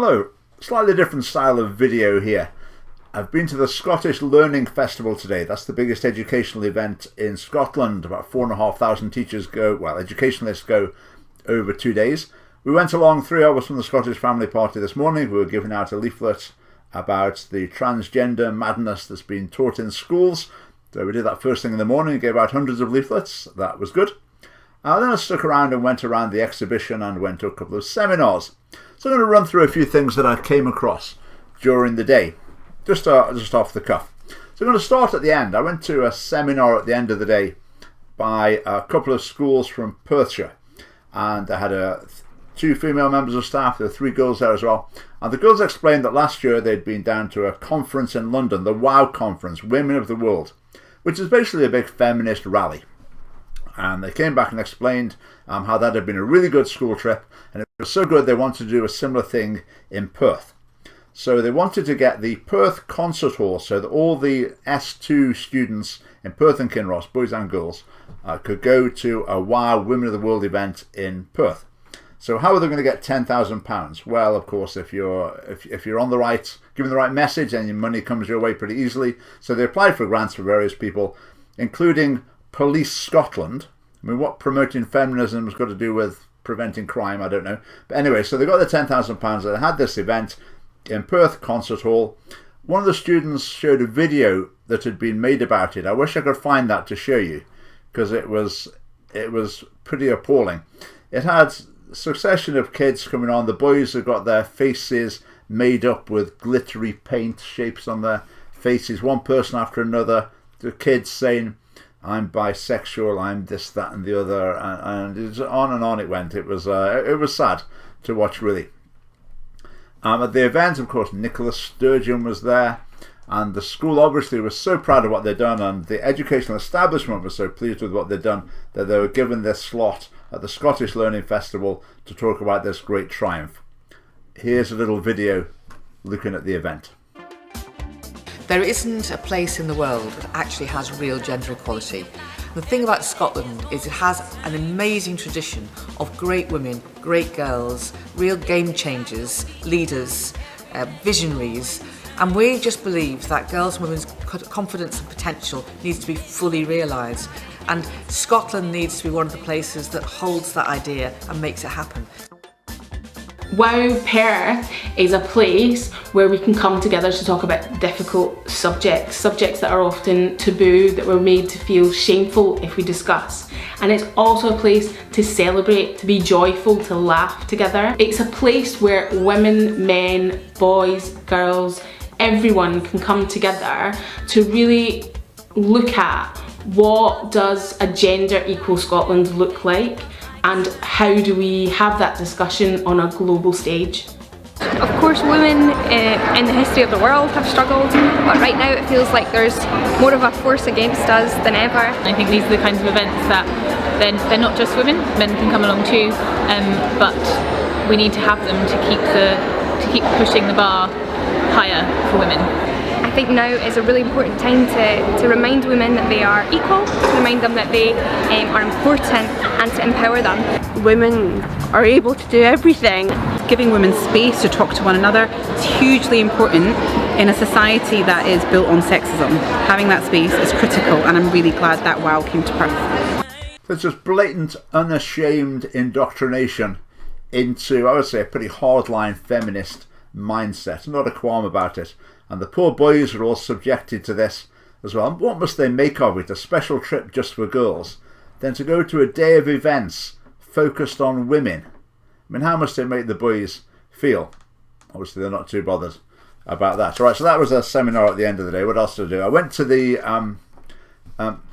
Hello, slightly different style of video here. I've been to the Scottish Learning Festival today. That's the biggest educational event in Scotland. About 4,500 teachers go, well, educationalists go over 2 days. We went along, 3 of us from the Scottish Family Party this morning. We were giving out a leaflet about the transgender madness that's been taught in schools. So we did that first thing in the morning, gave out hundreds of leaflets. That was good. Then I stuck around and went around the exhibition and went to a couple of seminars. So I'm going to run through a few things that I came across during the day, just off the cuff. So I'm going to start at the end. I went to a seminar at the end of the day by a couple of schools from Perthshire, and I had 2 female members of staff. There were 3 girls there as well. And the girls explained that last year they'd been down to a conference in London, the WOW conference, Women of the World, which is basically a big feminist rally. And they came back and explained how that had been a really good school trip, and it was so good they wanted to do a similar thing in Perth. So they wanted to get the Perth concert hall so that all the S2 students in Perth and Kinross, boys and girls, could go to a WOW Women of the World event in Perth. So how are they going to get £10,000? Well, of course, if you're on the right, giving the right message, then your money comes your way pretty easily. So they applied for grants for various people, including Police Scotland. I mean, what promoting feminism has got to do with preventing crime, I don't know. But anyway, so they got the £10,000 and they had this event in Perth Concert Hall. One of the students showed a video that had been made about it. I wish I could find that to show you, because it was pretty appalling. It had a succession of kids coming on. The boys have got their faces made up with glittery paint shapes on their faces, one person after another. The kids saying, "I'm bisexual, I'm this, that and the other," and it was on and on it went. It was sad to watch, really. At the event, of course, Nicola Sturgeon was there, and the school obviously was so proud of what they'd done, and the educational establishment was so pleased with what they'd done that they were given this slot at the Scottish Learning Festival to talk about this great triumph. Here's a little video looking at the event. There isn't a place in the world that actually has real gender equality. The thing about Scotland is it has an amazing tradition of great women, great girls, real game changers, leaders, visionaries, and we just believe that girls and women's confidence and potential needs to be fully realised, and Scotland needs to be one of the places that holds that idea and makes it happen. WOW Perth is a place where we can come together to talk about difficult subjects that are often taboo, that we're made to feel shameful if we discuss. And it's also a place to celebrate, to be joyful, to laugh together. It's a place where women, men, boys, girls, everyone can come together to really look at what does a gender equal Scotland look like, and how do we have that discussion on a global stage? Of course, women in the history of the world have struggled, but right now it feels like there's more of a force against us than ever. I think these are the kinds of events that they're not just women, men can come along too, but we need to have them to keep pushing the bar higher for women. I think now is a really important time to remind women that they are equal, to remind them that they are important, and to empower them. Women are able to do everything. Giving women space to talk to one another is hugely important in a society that is built on sexism. Having that space is critical, and I'm really glad that WOW came to Perth. It's just blatant, unashamed indoctrination into, I would say, a pretty hardline feminist mindset. Not a qualm about it. And the poor boys are all subjected to this as well. And what must they make of it? A special trip just for girls? Then to go to a day of events focused on women. I mean, how must it make the boys feel? Obviously, they're not too bothered about that. All right, so that was a seminar at the end of the day. What else did I do? I went to the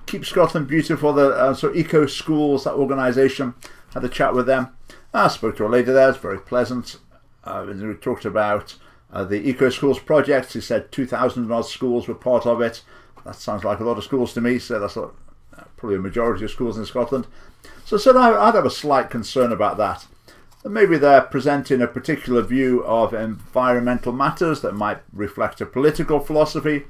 Keep Scotland Beautiful, the Eco Schools, that organisation. Had a chat with them. I spoke to a lady there. It's very pleasant. We talked about the Eco Schools project. She said 2,000 odd schools were part of it. That sounds like a lot of schools to me, so that's probably a majority of schools in Scotland. So I said I'd have a slight concern about that. And maybe they're presenting a particular view of environmental matters that might reflect a political philosophy,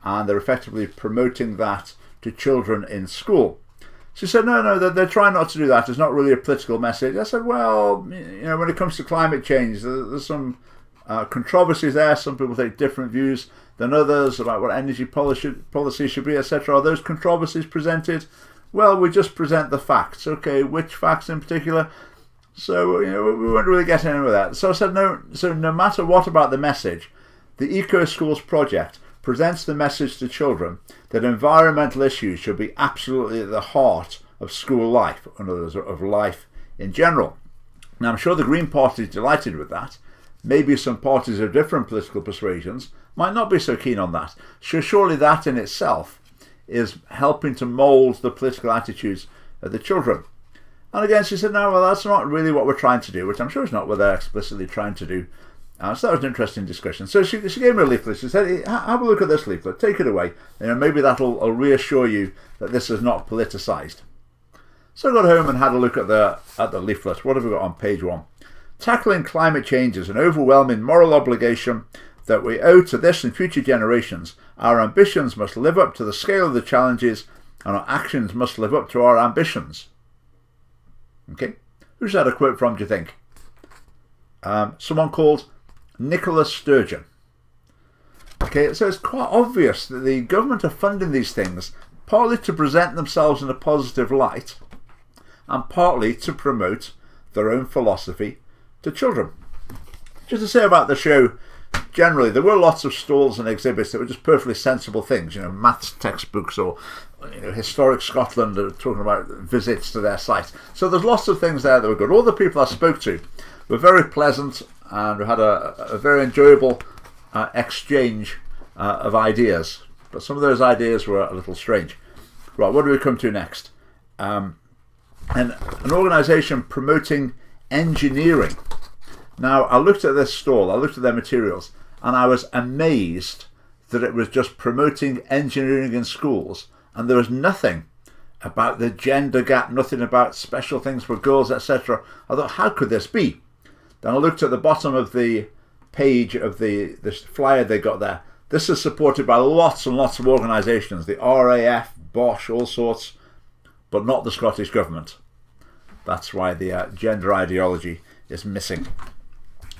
and they're effectively promoting that to children in school. She said, no, they're trying not to do that. It's not really a political message. I said, well, when it comes to climate change, there's some controversies there. Some people take different views than others about what energy policy should be, etc. Are those controversies presented? Well, we just present the facts. Okay, which facts in particular? So, we won't really get into that. So I said, no matter what about the message, the Eco Schools project presents the message to children that environmental issues should be absolutely at the heart of school life, in other words, of life in general. Now, I'm sure the Green Party is delighted with that. Maybe some parties of different political persuasions might not be so keen on that. So surely that in itself is helping to mould the political attitudes of the children. And again, she said, no, well, that's not really what we're trying to do, which I'm sure is not what they're explicitly trying to do. So that was an interesting discussion. So she gave me a leaflet. She said, hey, have a look at this leaflet. Take it away. Maybe that'll reassure you that this is not politicised. So I got home and had a look at the leaflet. What have we got on page 1? Tackling climate change is an overwhelming moral obligation that we owe to this and future generations. Our ambitions must live up to the scale of the challenges, and our actions must live up to our ambitions. Okay, who's that a quote from, do you think? Someone called Nicholas Sturgeon. Okay, so it's quite obvious that the government are funding these things partly to present themselves in a positive light and partly to promote their own philosophy to children. Just to say about the show, generally there were lots of stalls and exhibits that were just perfectly sensible things, maths textbooks or historic Scotland are talking about visits to their site. So there's lots of things there that were good. All the people I spoke to were very pleasant, and we had a very enjoyable exchange of ideas. But some of those ideas were a little strange. Right, what do we come to next? And an organisation promoting engineering. Now, I looked at this stall, I looked at their materials, and I was amazed that it was just promoting engineering in schools, and there was nothing about the gender gap, nothing about special things for girls, etc. I thought, how could this be? Then I looked at the bottom of the page of this flyer they got there. This is supported by lots and lots of organisations, the RAF, Bosch, all sorts, but not the Scottish Government. That's why the gender ideology is missing.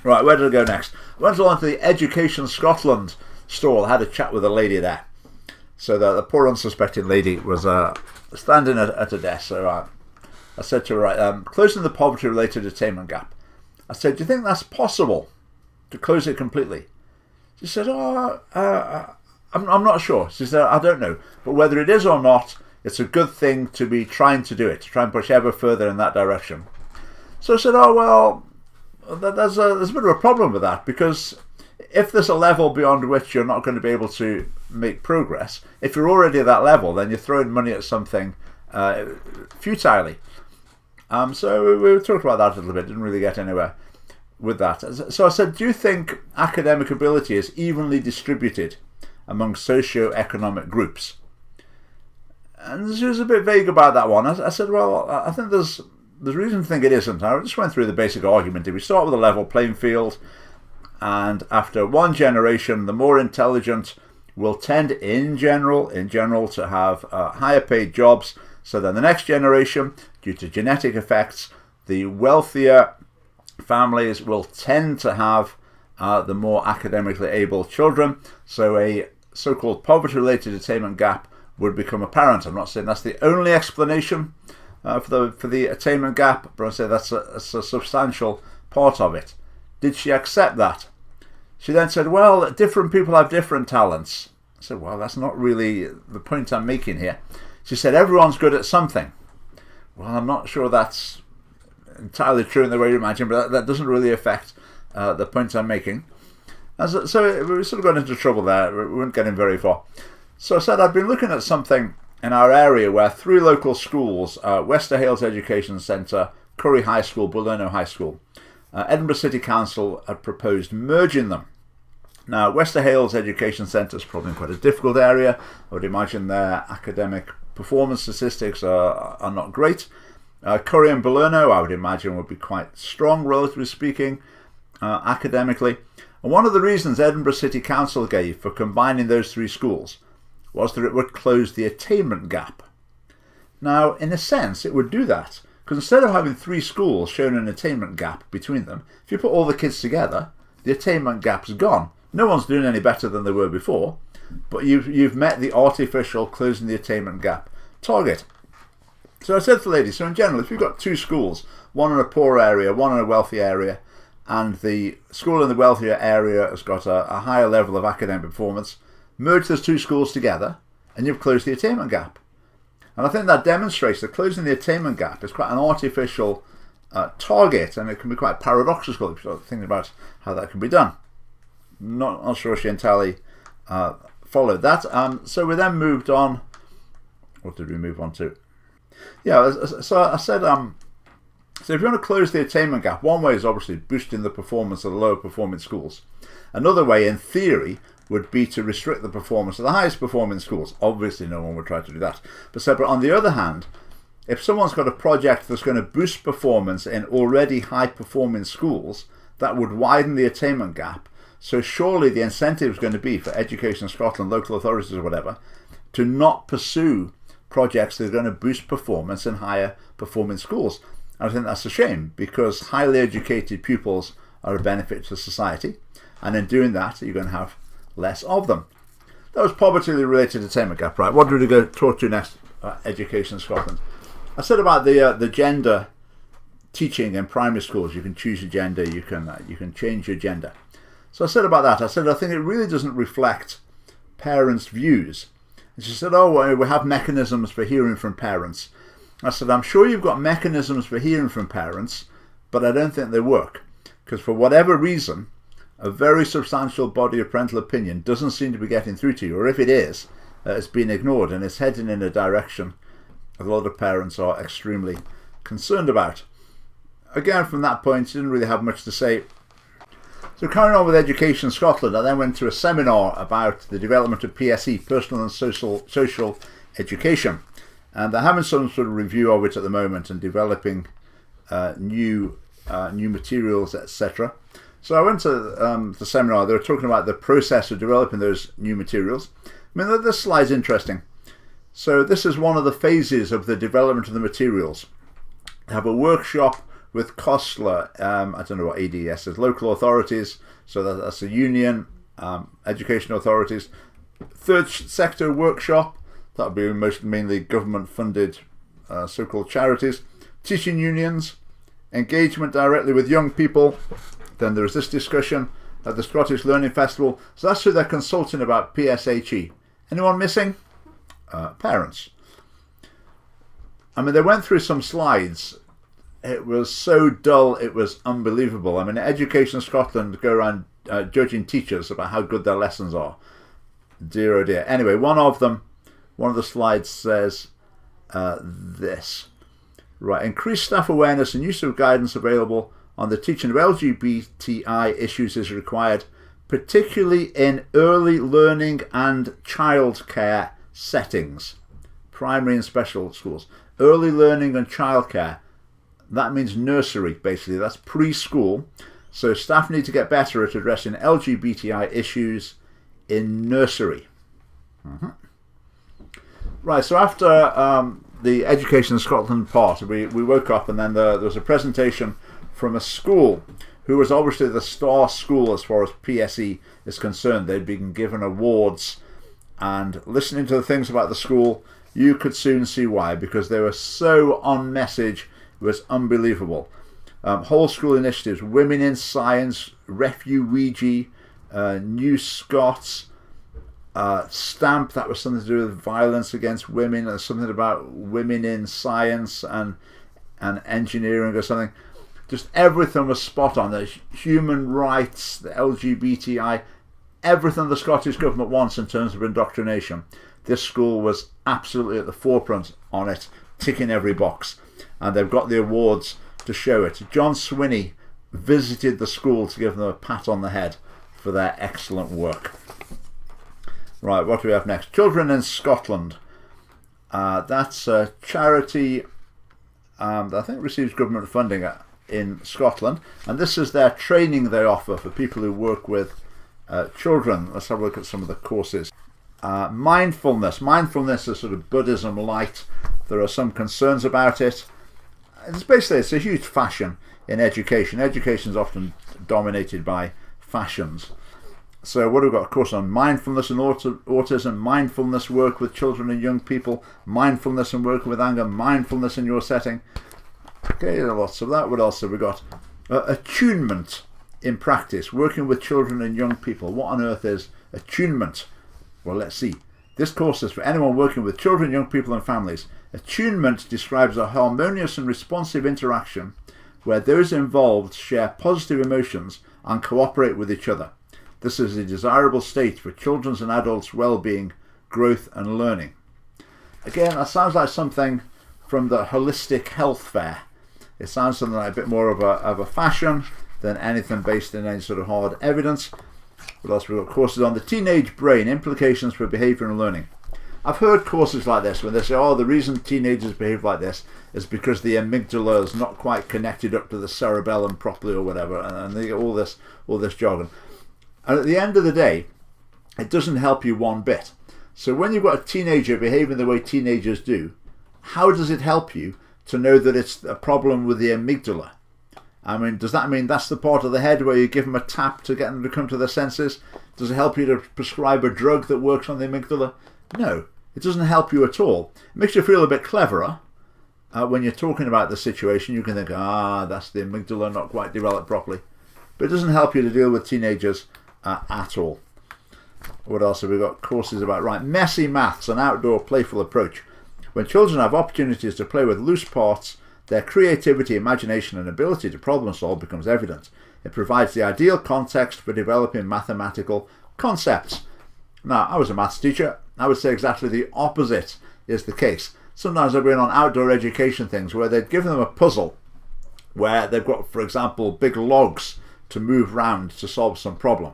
Right, where did I go next? I went along to the Education Scotland stall. I had a chat with a lady there. So the poor unsuspecting lady was standing at a desk. So I said to her, right, closing the poverty-related attainment gap. I said, do you think that's possible to close it completely? She said, I'm not sure. She said, I don't know. But whether it is or not, it's a good thing to be trying to do it, to try and push ever further in that direction. So I said, there's a bit of a problem with that, because if there's a level beyond which you're not going to be able to make progress, if you're already at that level, then you're throwing money at something futilely. So we talked about that a little bit, didn't really get anywhere with that. So I said, do you think academic ability is evenly distributed among socio-economic groups? And she was a bit vague about that one. I said, well, I think there's reason to think it isn't. I just went through the basic argument. If we start with a level playing field, and after one generation, the more intelligent will tend in general to have higher paid jobs. So then the next generation, due to genetic effects, the wealthier families will tend to have the more academically able children. So a so-called poverty-related attainment gap would become apparent. I'm not saying that's the only explanation for the attainment gap, but I say that's a substantial part of it. Did she accept that? She then said, well, different people have different talents. I said, well, that's not really the point I'm making here. She said, everyone's good at something. Well, I'm not sure that's entirely true in the way you imagine, but that doesn't really affect the point I'm making. And so we sort of got into trouble there. We weren't getting very far. So I said, I've been looking at something in our area where 3 local schools, Wester Hales Education Centre, Curry High School, Bullerno High School, Edinburgh City Council had proposed merging them. Now, Wester Hales Education Centre is probably quite a difficult area. I would imagine their academic performance statistics are not great. Curry and Bullerno, I would imagine, would be quite strong, relatively speaking, academically. And one of the reasons Edinburgh City Council gave for combining those 3 schools was that it would close the attainment gap. Now, in a sense, it would do that, because instead of having 3 schools showing an attainment gap between them, if you put all the kids together, the attainment gap's gone. No one's doing any better than they were before, but you've met the artificial closing the attainment gap target. So I said to the lady, so in general, if you've got two schools, one in a poor area, one in a wealthy area, and the school in the wealthier area has got a higher level of academic performance, merge those two schools together and you've closed the attainment gap. And I think that demonstrates that closing the attainment gap is quite an artificial target, and it can be quite paradoxical if you start thinking about how that can be done. Not sure she entirely followed that. So we then moved on. What did we move on to? Yeah, so I said, so if you want to close the attainment gap, one way is obviously boosting the performance of the lower performing schools. Another way, in theory, would be to restrict the performance of the highest performing schools. Obviously, no one would try to do that. But on the other hand, if someone's got a project that's going to boost performance in already high performing schools, that would widen the attainment gap. So surely the incentive is going to be for Education Scotland, local authorities or whatever, to not pursue projects that are going to boost performance in higher performing schools. And I think that's a shame, because highly educated pupils are a benefit to society, and in doing that you're going to have less of them. That was poverty-related attainment gap, right? What do we go talk to next? Education Scotland. I said about the gender teaching in primary schools. You can choose your gender. You can change your gender. So I said about that. I said I think it really doesn't reflect parents' views. And she said, "Oh, well, we have mechanisms for hearing from parents." I said, "I'm sure you've got mechanisms for hearing from parents, but I don't think they work, because for whatever reason, a very substantial body of parental opinion doesn't seem to be getting through to you, or if it is, it's been ignored, and it's heading in a direction a lot of parents are extremely concerned about." Again, from that point, she didn't really have much to say. So carrying on with Education Scotland, I then went to a seminar about the development of PSE, personal and social education. And they're having some sort of review of it at the moment and developing new materials, etc. So I went to the seminar. They were talking about the process of developing those new materials. I mean, this slide's interesting. So this is one of the phases of the development of the materials. They have a workshop with COSLA, I don't know what ADS is, local authorities, so that's a union, education authorities. Third sector workshop, that would be mainly government-funded so-called charities. Teaching unions, engagement directly with young people. Then there is this discussion at the Scottish Learning Festival. So that's who they're consulting about PSHE. Anyone missing? Parents. I mean, they went through some slides. It was so dull, it was unbelievable. I mean, Education Scotland go around judging teachers about how good their lessons are. Dear oh dear. Anyway, one of the slides says this. Right, increased staff awareness and use of guidance available on the teaching of LGBTI issues is required, particularly in early learning and childcare settings, primary and special schools. Early learning and childcare, that means nursery, basically. That's preschool. So staff need to get better at addressing LGBTI issues in nursery. Right, so after the Education Scotland part, we woke up, and then there was a presentation from a school who was obviously the star school as far as PSE is concerned. They'd been given awards, and listening to the things about the school, you could soon see why, because they were so on message. It was unbelievable. Whole school initiatives, women in science, refugee, new Scots, stamp, that was something to do with violence against women, and something about women in science and engineering or something. Just everything was spot on. The human rights, the LGBTI, everything the Scottish Government wants in terms of indoctrination. This school was absolutely at the forefront on it, ticking every box. And they've got the awards to show it. John Swinney visited the school to give them a pat on the head for their excellent work. Right, what do we have next? Children in Scotland. That's a charity that I think receives government funding in Scotland. And this is their training they offer for people who work with children. Let's have a look at some of the courses. Mindfulness. Mindfulness is sort of Buddhism light. There are some concerns about it. It's a huge fashion in education. Education is often dominated by fashions. So what have we got? Of course, on mindfulness and autism, mindfulness work with children and young people, mindfulness and working with anger, mindfulness in your setting. Okay, lots of that. What else have we got? Attunement in practice, working with children and young people. What on earth is attunement? Well, let's see. This course is for anyone working with children, young people and families. Attunement describes a harmonious and responsive interaction where those involved share positive emotions and cooperate with each other. This is a desirable state for children's and adults' well-being, growth and learning. Again, that sounds like something from the Holistic Health Fair. It sounds something like a bit more of a fashion than anything based in any sort of hard evidence. What else? We've got courses on the teenage brain, implications for behaviour and learning. I've heard courses like this when they say, oh, the reason teenagers behave like this is because the amygdala is not quite connected up to the cerebellum properly or whatever, and they get all this jargon. And at the end of the day, it doesn't help you one bit. So when you've got a teenager behaving the way teenagers do, how does it help you to know that it's a problem with the amygdala? I mean, does that mean that's the part of the head where you give them a tap to get them to come to their senses? Does it help you to prescribe a drug that works on the amygdala? No, it doesn't help you at all. It makes you feel a bit cleverer. When you're talking about the situation, you can think, that's the amygdala not quite developed properly. But it doesn't help you to deal with teenagers at all. What else have we got? Courses about, messy maths, an outdoor playful approach. When children have opportunities to play with loose parts, their creativity, imagination and ability to problem solve becomes evident. It provides the ideal context for developing mathematical concepts. Now, I was a maths teacher. I would say exactly the opposite is the case. Sometimes I've been on outdoor education things where they'd give them a puzzle where they've got, for example, big logs to move round to solve some problem.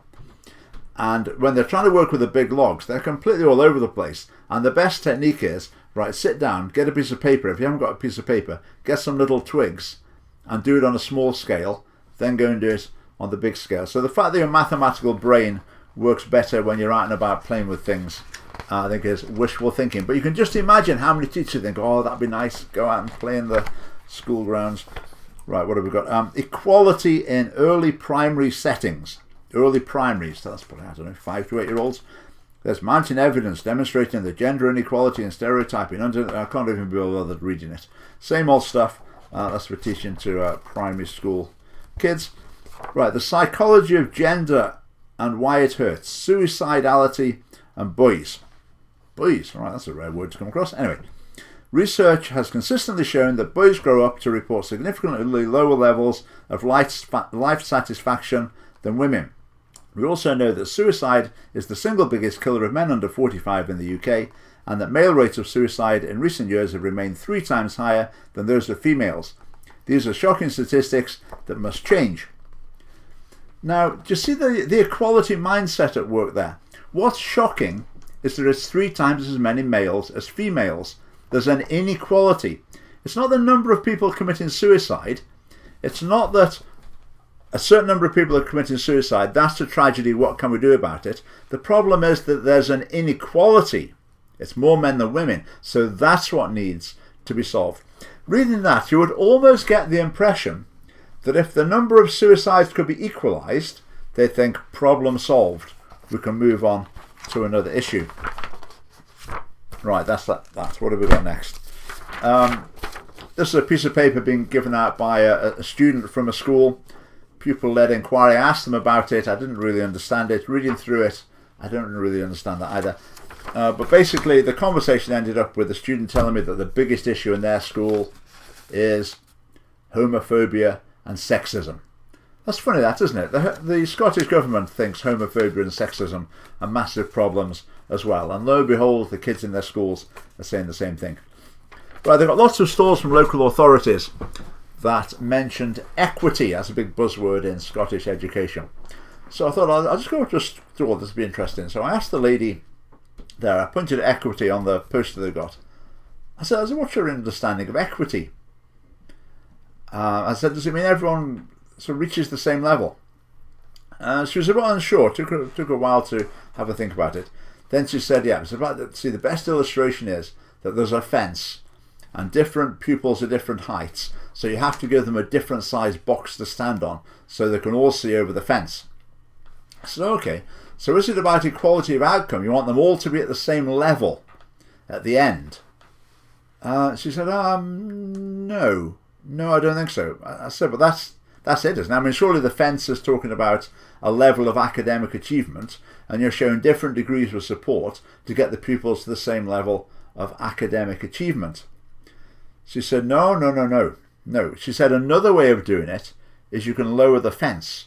And when they're trying to work with the big logs, they're completely all over the place. And the best technique is, sit down, get a piece of paper. If you haven't got a piece of paper, get some little twigs and do it on a small scale, then go and do it on the big scale. So the fact that your mathematical brain works better when you're out and about playing with things, I think is wishful thinking. But you can just imagine how many teachers think, oh, that'd be nice, go out and play in the school grounds. Right, what have we got? Equality in early primary settings. Early primaries, so that's probably, 5 to 8 year olds. There's mounting evidence demonstrating the gender inequality and stereotyping. I can't even be bothered reading it. Same old stuff. That's for teaching to primary school kids. Right, the psychology of gender and why it hurts. Suicidality and boys. Boys, right, that's a rare word to come across. Anyway, research has consistently shown that boys grow up to report significantly lower levels of life satisfaction than women. We also know that suicide is the single biggest killer of men under 45 in the UK, and that male rates of suicide in recent years have remained 3 times higher than those of females. These are shocking statistics that must change. Now, do you see the equality mindset at work there? What's shocking is there is 3 times as many males as females. There's an inequality. It's not the number of people committing suicide. It's not that a certain number of people are committing suicide. That's a tragedy. What can we do about it? The problem is that there's an inequality. It's more men than women. So that's what needs to be solved. Reading that, you would almost get the impression that if the number of suicides could be equalised, they think problem solved. We can move on to another issue. Right, that's that. What have we got next? This is a piece of paper being given out by a student from a school. Pupil-led inquiry. I asked them about it. I didn't really understand it. Reading through it, I don't really understand that either. But basically, the conversation ended up with the student telling me that the biggest issue in their school is homophobia and sexism. That's funny, that, isn't it? The Scottish government thinks homophobia and sexism are massive problems as well. And lo and behold, the kids in their schools are saying the same thing. Right, they've got lots of stalls from local authorities that mentioned equity as a big buzzword in Scottish education. So I thought I'll just go to a stall. This will be interesting. So I asked the lady there, I pointed at equity on the poster they got. I said, what's your understanding of equity? I said, does it mean everyone sort of reaches the same level? She was a bit unsure. Took a while to have a think about it. Then she said, yeah, it's about, see, the best illustration is that there's a fence and different pupils are different heights. So you have to give them a different size box to stand on so they can all see over the fence. I said, okay, so is it about equality of outcome? You want them all to be at the same level at the end? She said, no, I don't think so. I said, but that's it, isn't it? I mean, surely the fence is talking about a level of academic achievement, and you're showing different degrees of support to get the pupils to the same level of academic achievement. She said, no. She said, another way of doing it is you can lower the fence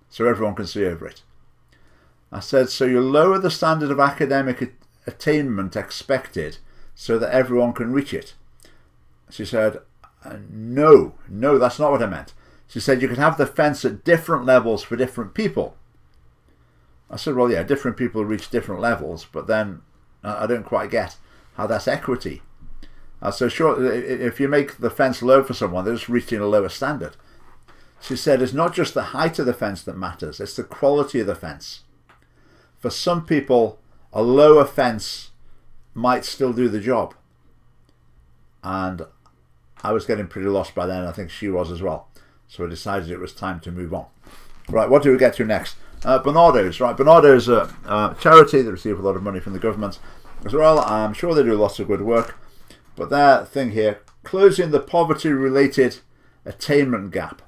so everyone can see over it. I said, so you lower the standard of academic attainment expected so that everyone can reach it. She said, no, that's not what I meant. She said, you can have the fence at different levels for different people. I said, well, yeah, different people reach different levels, but then I don't quite get how that's equity. So sure, if you make the fence low for someone, they're just reaching a lower standard. She said, it's not just the height of the fence that matters, it's the quality of the fence. For some people, a lower fence might still do the job. And I was getting pretty lost by then. I think she was as well. So I decided it was time to move on. Right, what do we get to next? Barnardos. Right, Barnardos is a charity that receives a lot of money from the government as well. I'm sure they do lots of good work. But their thing here, closing the poverty-related attainment gap.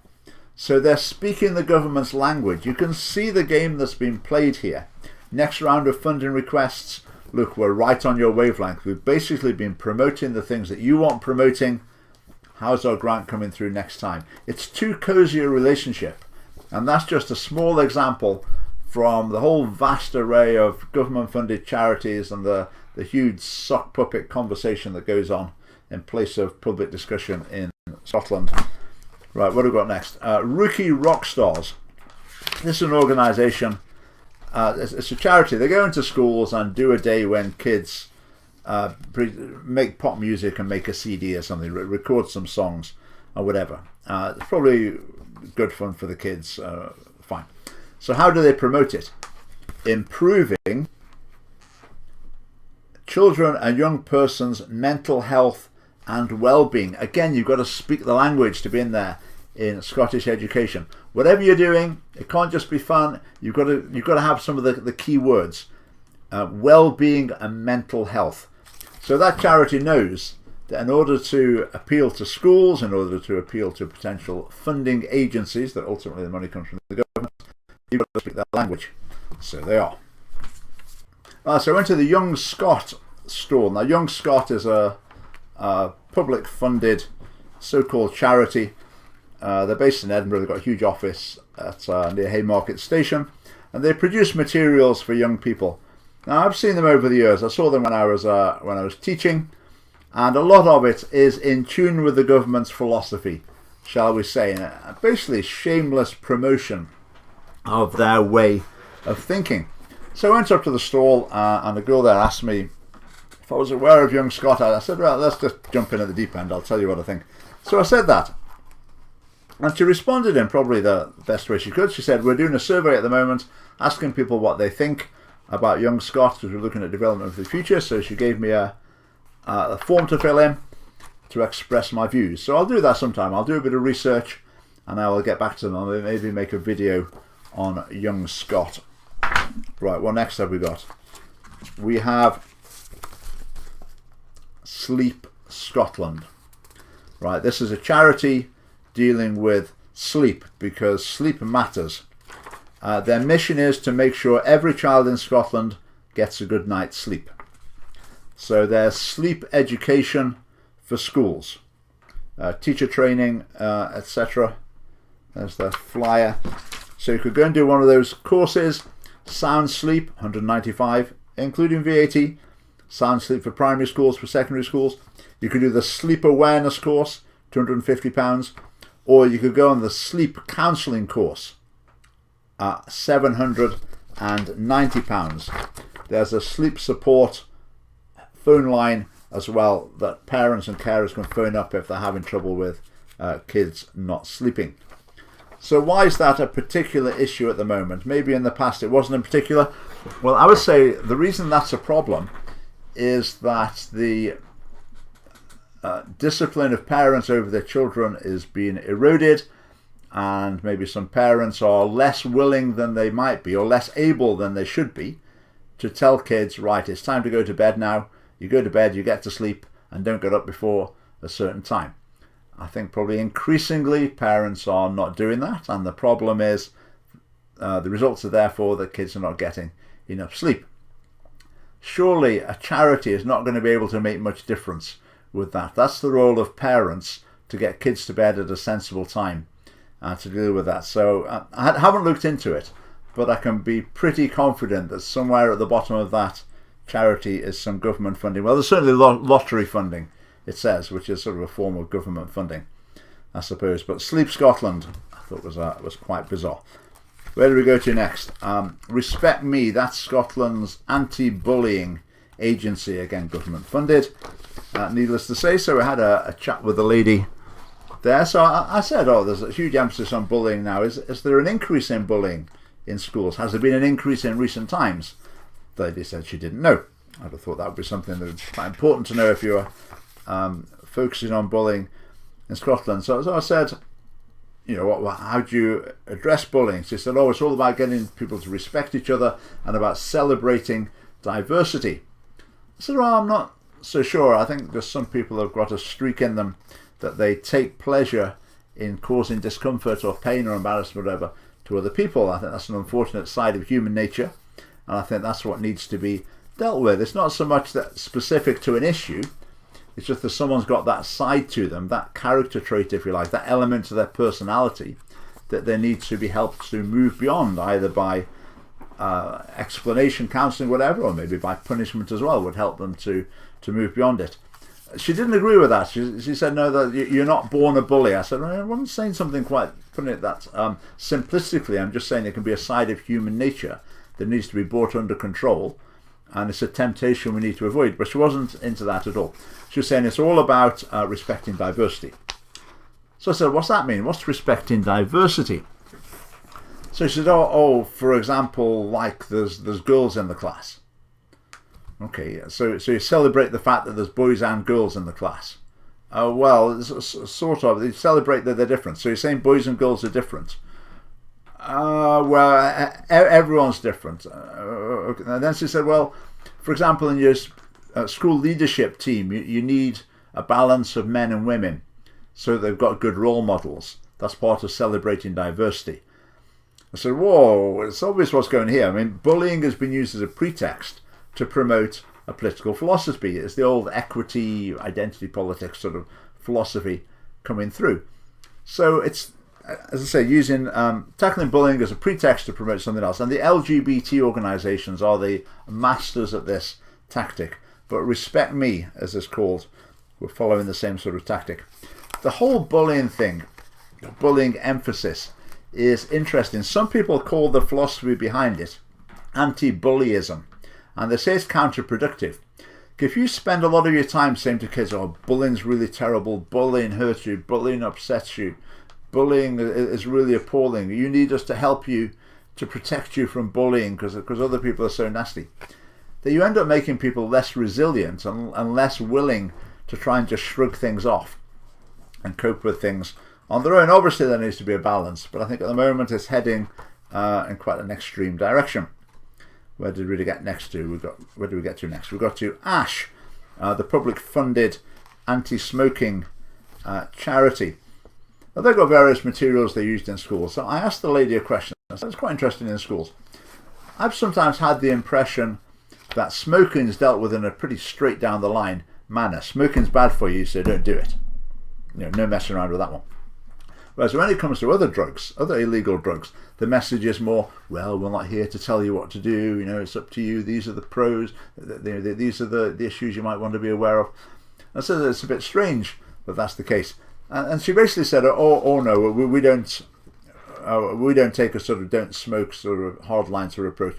So they're speaking the government's language. You can see the game that's been played here. Next round of funding requests. Look, we're right on your wavelength. We've basically been promoting the things that you want promoting. How's our grant coming through next time? It's too cozy a relationship. And that's just a small example from the whole vast array of government-funded charities and the huge sock puppet conversation that goes on in place of public discussion in Scotland. Right, what have we got next? Rookie Rock Stars. This is an organisation, it's a charity. They go into schools and do a day when kids make pop music and make a CD or something, record some songs or whatever. It's probably good fun for the kids, fine. So how do they promote it? Improving children and young persons' mental health and well-being. Again, you've got to speak the language to be in there in Scottish education. Whatever you're doing, it can't just be fun. You've got to have some of the key words. Well-being and mental health. So that charity knows that in order to appeal to schools, in order to appeal to potential funding agencies, that ultimately the money comes from the government, you've got to speak that language. So they are. So I went to the Young Scot stall. Now, Young Scot is a public-funded so-called charity. They're based in Edinburgh. They've got a huge office at near Haymarket Station, and they produce materials for young people. Now, I've seen them over the years. I saw them when I was teaching, and a lot of it is in tune with the government's philosophy, shall we say, and basically shameless promotion of their way of thinking. So I went up to the stall, and the girl there asked me if I was aware of Young Scot. I said, well, let's just jump in at the deep end. I'll tell you what I think. So I said that. And she responded in probably the best way she could. She said, we're doing a survey at the moment, asking people what they think about Young Scot, because we're looking at development for the future. So she gave me a form to fill in to express my views. So I'll do that sometime. I'll do a bit of research, and I will get back to them. I'll maybe make a video on Young Scot. Right, what next have we got? We have Sleep Scotland. Right, this is a charity dealing with sleep, because sleep matters. Their mission is to make sure every child in Scotland gets a good night's sleep. So there's sleep education for schools, teacher training, etc. There's the flyer. So you could go and do one of those courses. Sound Sleep, £195, including VAT. Sound Sleep for primary schools, for secondary schools. You could do the Sleep Awareness course, £250. Or you could go on the Sleep Counselling course at £790. There's a sleep support phone line as well that parents and carers can phone up if they're having trouble with kids not sleeping. So why is that a particular issue at the moment? Maybe in the past it wasn't in particular. Well, I would say the reason that's a problem is that the discipline of parents over their children is being eroded, and maybe some parents are less willing than they might be, or less able than they should be, to tell kids, right, it's time to go to bed now. You go to bed, you get to sleep, and don't get up before a certain time. I think probably increasingly parents are not doing that, and the problem is the results are therefore that kids are not getting enough sleep. Surely a charity is not going to be able to make much difference with that. That's the role of parents, to get kids to bed at a sensible time to deal with that. So I haven't looked into it, but I can be pretty confident that somewhere at the bottom of that charity is some government funding. Well, there's certainly lottery funding, it says, which is sort of a form of government funding, I suppose. But Sleep Scotland, I thought was quite bizarre. Where do we go to next? Respect Me, that's Scotland's anti-bullying agency, again government funded. Needless to say, so we had a chat with the lady there. So I said, there's a huge emphasis on bullying now. Is there an increase in bullying in schools? Has there been an increase in recent times? The lady said she didn't know. I'd have thought that would be something that would be quite important to know if you were focusing on bullying in Scotland. So I said, how do you address bullying? She said, it's all about getting people to respect each other and about celebrating diversity. I said, I'm not so sure. I think there's some people have got a streak in them that they take pleasure in causing discomfort or pain or embarrassment or whatever to other people. I think that's an unfortunate side of human nature, and I think that's what needs to be dealt with. It's not so much that specific to an issue, it's just that someone's got that side to them, that character trait, if you like, that element of their personality that they need to be helped to move beyond, either by explanation, counselling, whatever, or maybe by punishment as well would help them to move beyond it. She didn't agree with that. She said, no, that you're not born a bully. I said, I wasn't saying something quite, putting it that simplistically. I'm just saying it can be a side of human nature that needs to be brought under control, and it's a temptation we need to avoid. But she wasn't into that at all. She was saying it's all about respecting diversity. So I said, what's that mean? What's respecting diversity? So she said, for example, like there's girls in the class. Okay, so you celebrate the fact that there's boys and girls in the class. Well, sort of. You celebrate that they're different. So you're saying boys and girls are different. Well, everyone's different. And then she said, well, for example, in your school leadership team, you need a balance of men and women so they've got good role models. That's part of celebrating diversity. I said, whoa, it's obvious what's going here. I mean, bullying has been used as a pretext to promote a political philosophy. It's the old equity, identity politics sort of philosophy coming through. So it's, as I say, using tackling bullying as a pretext to promote something else. And the LGBT organisations are the masters at this tactic. But Respect Me, as it's called, we're following the same sort of tactic. The whole bullying thing, the bullying emphasis, is interesting. Some people call the philosophy behind it anti-bullyism, and they say it's counterproductive. If you spend a lot of your time saying to kids, bullying's really terrible, bullying hurts you, bullying upsets you, bullying is really appalling, you need us to help you, to protect you from bullying because other people are so nasty, that you end up making people less resilient and less willing to try and just shrug things off and cope with things on their own. Obviously there needs to be a balance, but I think at the moment it's heading in quite an extreme direction. Where did we get next to? Where do we get to next? We got to ASH, the public funded anti-smoking charity. Now, they've got various materials they used in schools. So I asked the lady a question. I said, it's quite interesting in schools. I've sometimes had the impression that smoking is dealt with in a pretty straight down the line manner. Smoking's bad for you, so don't do it. No messing around with that one. Whereas when it comes to other drugs, other illegal drugs, the message is more, well, we're not here to tell you what to do, it's up to you, these are the pros, these are the issues you might want to be aware of. And so it's a bit strange that that's the case. And she basically said, no, we don't take a sort of don't smoke sort of hardline sort of approach.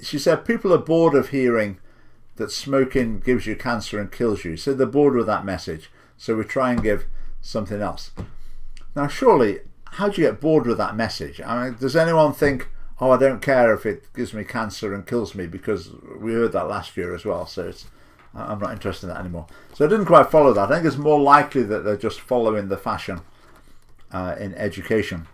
She said people are bored of hearing that smoking gives you cancer and kills you. So they're bored with that message. So we try and give something else. Now, surely, how do you get bored with that message? I mean, does anyone think, I don't care if it gives me cancer and kills me, because we heard that last year as well, so I'm not interested in that anymore. So I didn't quite follow that. I think it's more likely that they're just following the fashion in education.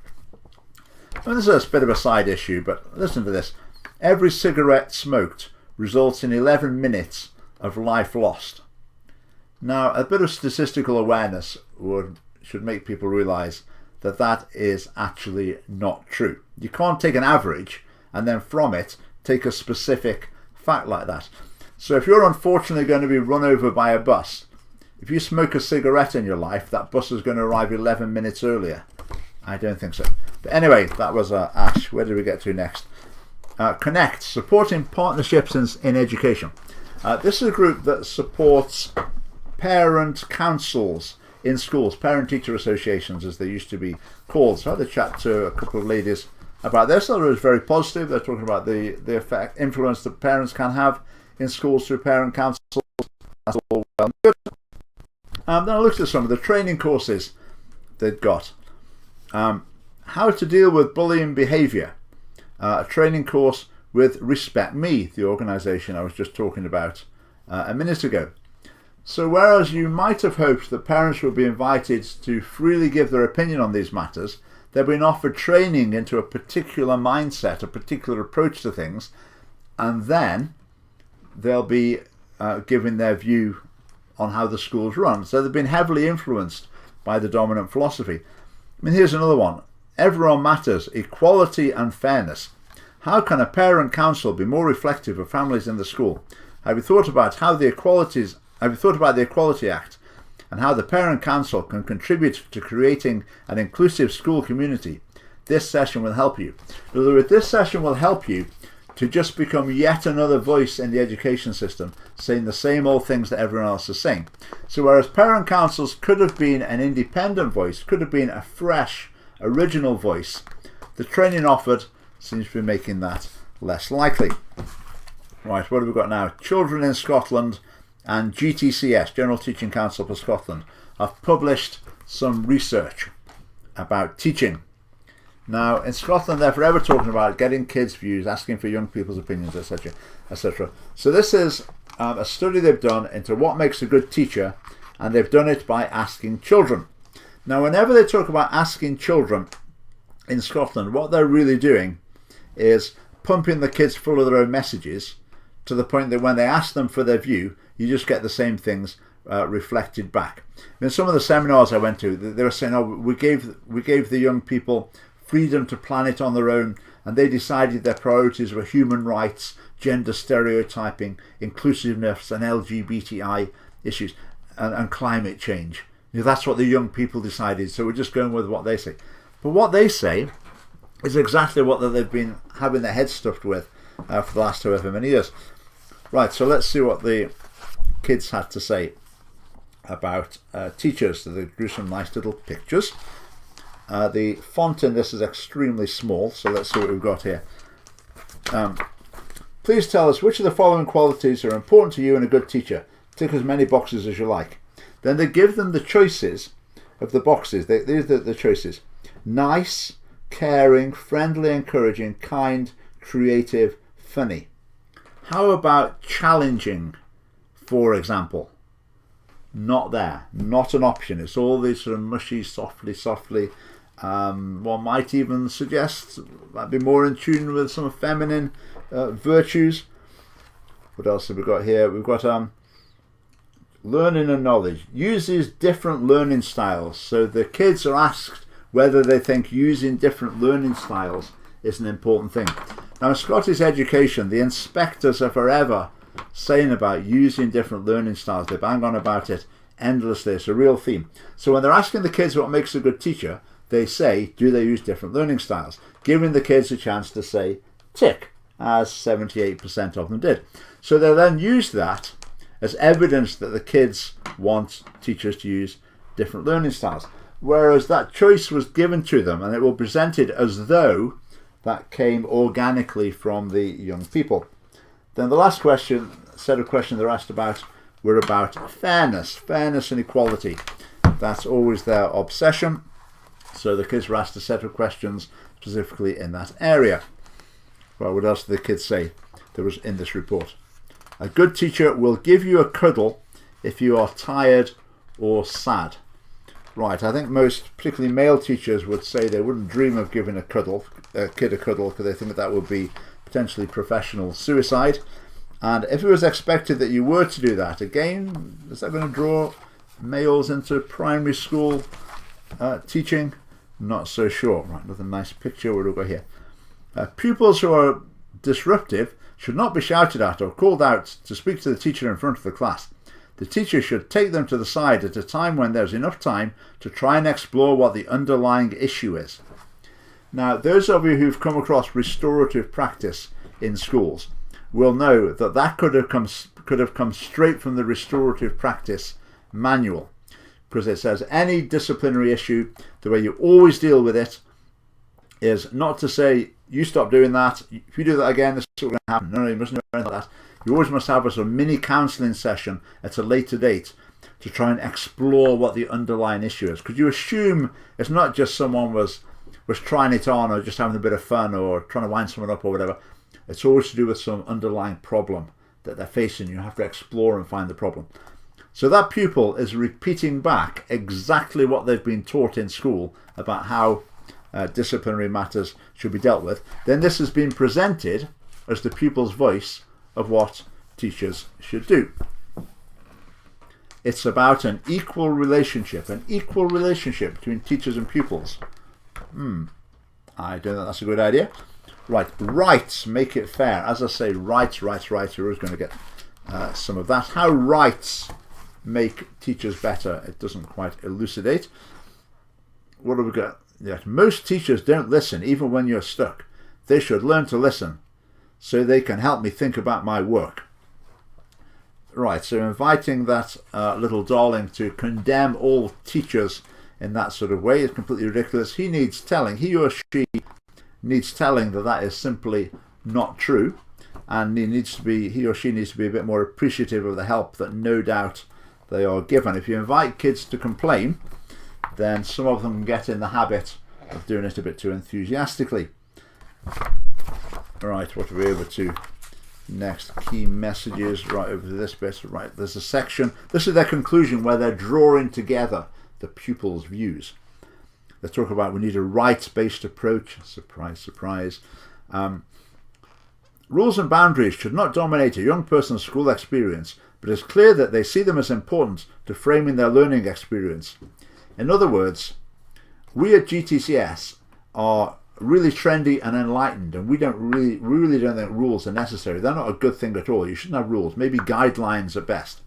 And this is a bit of a side issue, but listen to this. Every cigarette smoked results in 11 minutes of life lost. Now, a bit of statistical awareness should make people realise that that is actually not true. You can't take an average and then from it take a specific fact like that. So if you're unfortunately going to be run over by a bus, if you smoke a cigarette in your life, that bus is going to arrive 11 minutes earlier. I don't think so. But anyway, that was Ash. Where did we get to next? Connect, supporting partnerships in education. This is a group that supports parent councils in schools, parent-teacher associations as they used to be called. So I had a chat to a couple of ladies about this. It was very positive. They're talking about the influence that parents can have in schools through parent councils. That's all well and good. Then I looked at some of the training courses they'd got. How to deal with bullying behaviour. A training course with Respect Me, the organisation I was just talking about a minute ago. So whereas you might have hoped that parents would be invited to freely give their opinion on these matters, they've been offered training into a particular mindset, a particular approach to things, and then they'll be giving their view on how the schools run. So they've been heavily influenced by the dominant philosophy. I mean, here's another one. Everyone matters, equality and fairness. How can a parent council be more reflective of families in the school? Have you thought about the Equality Act and how the parent council can contribute to creating an inclusive school community? This session will help you. In other words, this session will help you to just become yet another voice in the education system, saying the same old things that everyone else is saying. So whereas parent councils could have been an independent voice, could have been a fresh, original voice, the training offered seems to be making that less likely. Right, what have we got now? Children in Scotland and GTCS, General Teaching Council for Scotland, have published some research about teaching. Now, in Scotland, they're forever talking about getting kids' views, asking for young people's opinions, etc., etc. So this is a study they've done into what makes a good teacher, and they've done it by asking children. Now, whenever they talk about asking children in Scotland, what they're really doing is pumping the kids full of their own messages to the point that when they ask them for their view, you just get the same things reflected back. In some of the seminars I went to, they were saying, "Oh, we gave the young people freedom to plan it on their own, and they decided their priorities were human rights, gender stereotyping, inclusiveness, and LGBTI issues, and climate change. You know, that's what the young people decided. So we're just going with what they say." But what they say is exactly what they've been having their heads stuffed with for the last however many years. Right, so let's see what the kids had to say about teachers. So they drew some nice little pictures. The font in this is extremely small, so let's see what we've got here. Please tell us which of the following qualities are important to you in a good teacher. Tick as many boxes as you like. Then they give them the choices of the boxes. These are the choices. Nice, caring, friendly, encouraging, kind, creative, funny. How about challenging, for example? Not there, not an option. It's all these sort of mushy, softly. One might even suggest might be more in tune with some feminine virtues. What else have we got here? We've got learning and knowledge. Uses different learning styles. So the kids are asked whether they think using different learning styles is an important thing. Now in Scottish education, the inspectors are forever saying about using different learning styles. They bang on about it endlessly. It's a real theme. So when they're asking the kids what makes a good teacher, they say, do they use different learning styles? Giving the kids a chance to say tick, as 78% of them did. So they then use that as evidence that the kids want teachers to use different learning styles. Whereas that choice was given to them, and it was presented as though that came organically from the young people. Then the last set of questions they're asked about were about fairness and equality. That's always their obsession. So the kids were asked a set of questions specifically in that area. Well, what else did the kids say there was in this report? A good teacher will give you a cuddle if you are tired or sad. Right, I think most, particularly male teachers, would say they wouldn't dream of giving a kid a cuddle because they think that would be potentially professional suicide. And if it was expected that you were to do that, again, is that going to draw males into primary school teaching? Not so sure. Right, another nice picture. Where do we go here? Pupils who are disruptive should not be shouted at or called out to speak to the teacher in front of the class. The teacher should take them to the side at a time when there's enough time to try and explore what the underlying issue is. Now, those of you who've come across restorative practice in schools will know that that could have come straight from the restorative practice manual, because it says any disciplinary issue, the way you always deal with it is not to say, you stop doing that, if you do that again, this is what's going to happen. No, you mustn't do anything like that. You always must have a sort of mini counselling session at a later date to try and explore what the underlying issue is. Because you assume it's not just someone was trying it on or just having a bit of fun or trying to wind someone up or whatever. It's always to do with some underlying problem that they're facing. You have to explore and find the problem. So that pupil is repeating back exactly what they've been taught in school about how disciplinary matters should be dealt with. Then this has been presented as the pupil's voice of what teachers should do. It's about an equal relationship between teachers and pupils. I don't think that's a good idea. Right, rights make it fair. As I say, rights, you're always going to get some of that. How rights make teachers better, it doesn't quite elucidate. What have we got? Yeah, most teachers don't listen, even when you're stuck. They should learn to listen so they can help me think about my work. Right, so inviting that little darling to condemn all teachers in that sort of way is completely ridiculous. He or she needs telling that is simply not true, and he or she needs to be a bit more appreciative of the help that no doubt they are given. If you invite kids to complain, then some of them get in the habit of doing it a bit too enthusiastically. Right, what are we over to next? Key messages, right over to this bit. Right, there's a section. This is their conclusion where they're drawing together the pupils' views. They talk about we need a rights-based approach. Surprise, surprise. Rules and boundaries should not dominate a young person's school experience, but it's clear that they see them as important to framing their learning experience. In other words, we at GTCS are really trendy and enlightened, and we really don't think rules are necessary. They're not a good thing at all. You shouldn't have rules, maybe guidelines at best.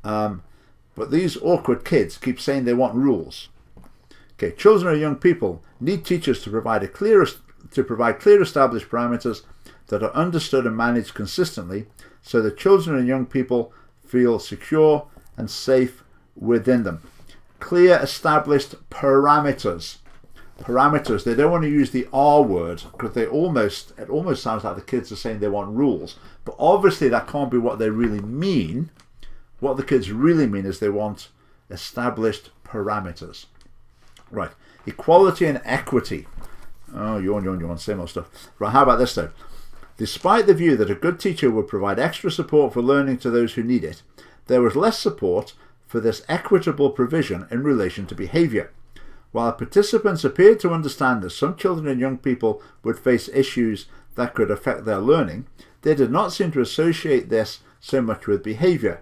But these awkward kids keep saying they want rules. Okay, children and young people need teachers to provide clear established parameters that are understood and managed consistently, so that children and young people feel secure and safe within them. Clear established parameters. Parameters. They don't want to use the R word because it almost sounds like the kids are saying they want rules. But obviously that can't be what they really mean. What the kids really mean is they want established parameters. Right. Equality and equity. Oh, yawn, same old stuff. Right, how about this though? Despite the view that a good teacher would provide extra support for learning to those who need it, there was less support for this equitable provision in relation to behaviour. While participants appeared to understand that some children and young people would face issues that could affect their learning, they did not seem to associate this so much with behaviour.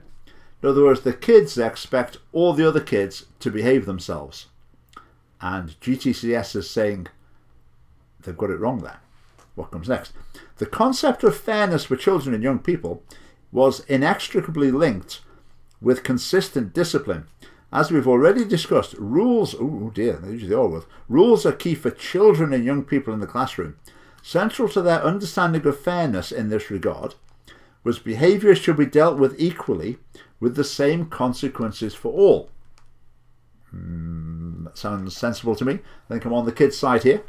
In other words, the kids expect all the other kids to behave themselves. And GTCS is saying they've got it wrong there. What comes next? The concept of fairness for children and young people was inextricably linked with consistent discipline. As we've already discussed, rules, rules are key for children and young people in the classroom. Central to their understanding of fairness in this regard was behaviour should be dealt with equally with the same consequences for all. That sounds sensible to me. I think I'm on the kids' side here.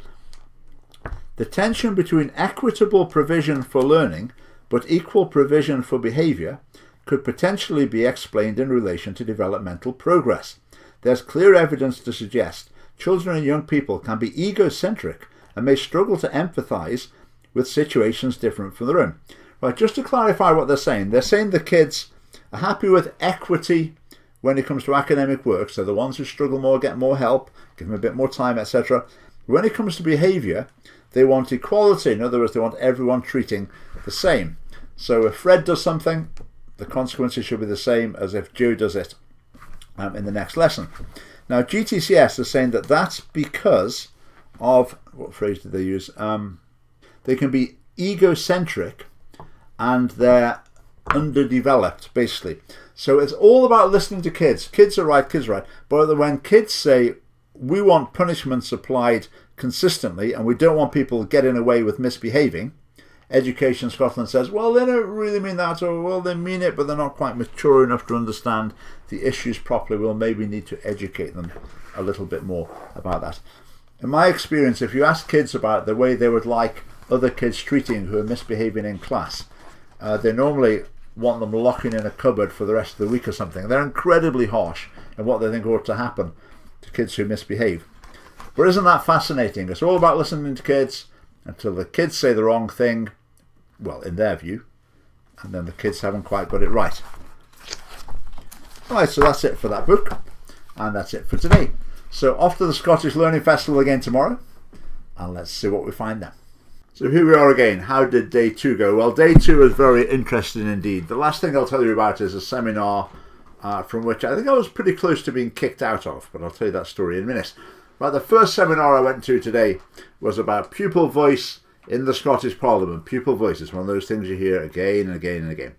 The tension between equitable provision for learning but equal provision for behaviour could potentially be explained in relation to developmental progress. There's clear evidence to suggest children and young people can be egocentric and may struggle to empathise with situations different from their own. Right, just to clarify what they're saying the kids are happy with equity when it comes to academic work, so the ones who struggle more get more help, give them a bit more time, etc. When it comes to behaviour, they want equality. In other words, they want everyone treating the same. So if Fred does something, the consequences should be the same as if Joe does it in the next lesson. Now, GTCS is saying that that's because of, what phrase did they use? They can be egocentric and they're underdeveloped, basically. So it's all about listening to kids. Kids are right, kids are right. But when kids say, we want punishments applied consistently and we don't want people getting away with misbehaving, Education Scotland says, well, they don't really mean that, or well, they mean it, but they're not quite mature enough to understand the issues properly. We'll maybe need to educate them a little bit more about that. In my experience, if you ask kids about the way they would like other kids treating who are misbehaving in class, they normally want them locking in a cupboard for the rest of the week or something. They're incredibly harsh in what they think ought to happen to kids who misbehave. But isn't that fascinating? It's all about listening to kids until the kids say the wrong thing, well, in their view, and then the kids haven't quite got it right. Right, so that's it for that book, and that's it for today. So off to the Scottish Learning Festival again tomorrow, and let's see what we find there. So here we are again. How did day 2 go? Well, day 2 was very interesting indeed. The last thing I'll tell you about is a seminar from which I think I was pretty close to being kicked out of, but I'll tell you that story in a minute. Right, the first seminar I went to today was about pupil voice in the Scottish Parliament. Pupil voice is one of those things you hear again and again and again.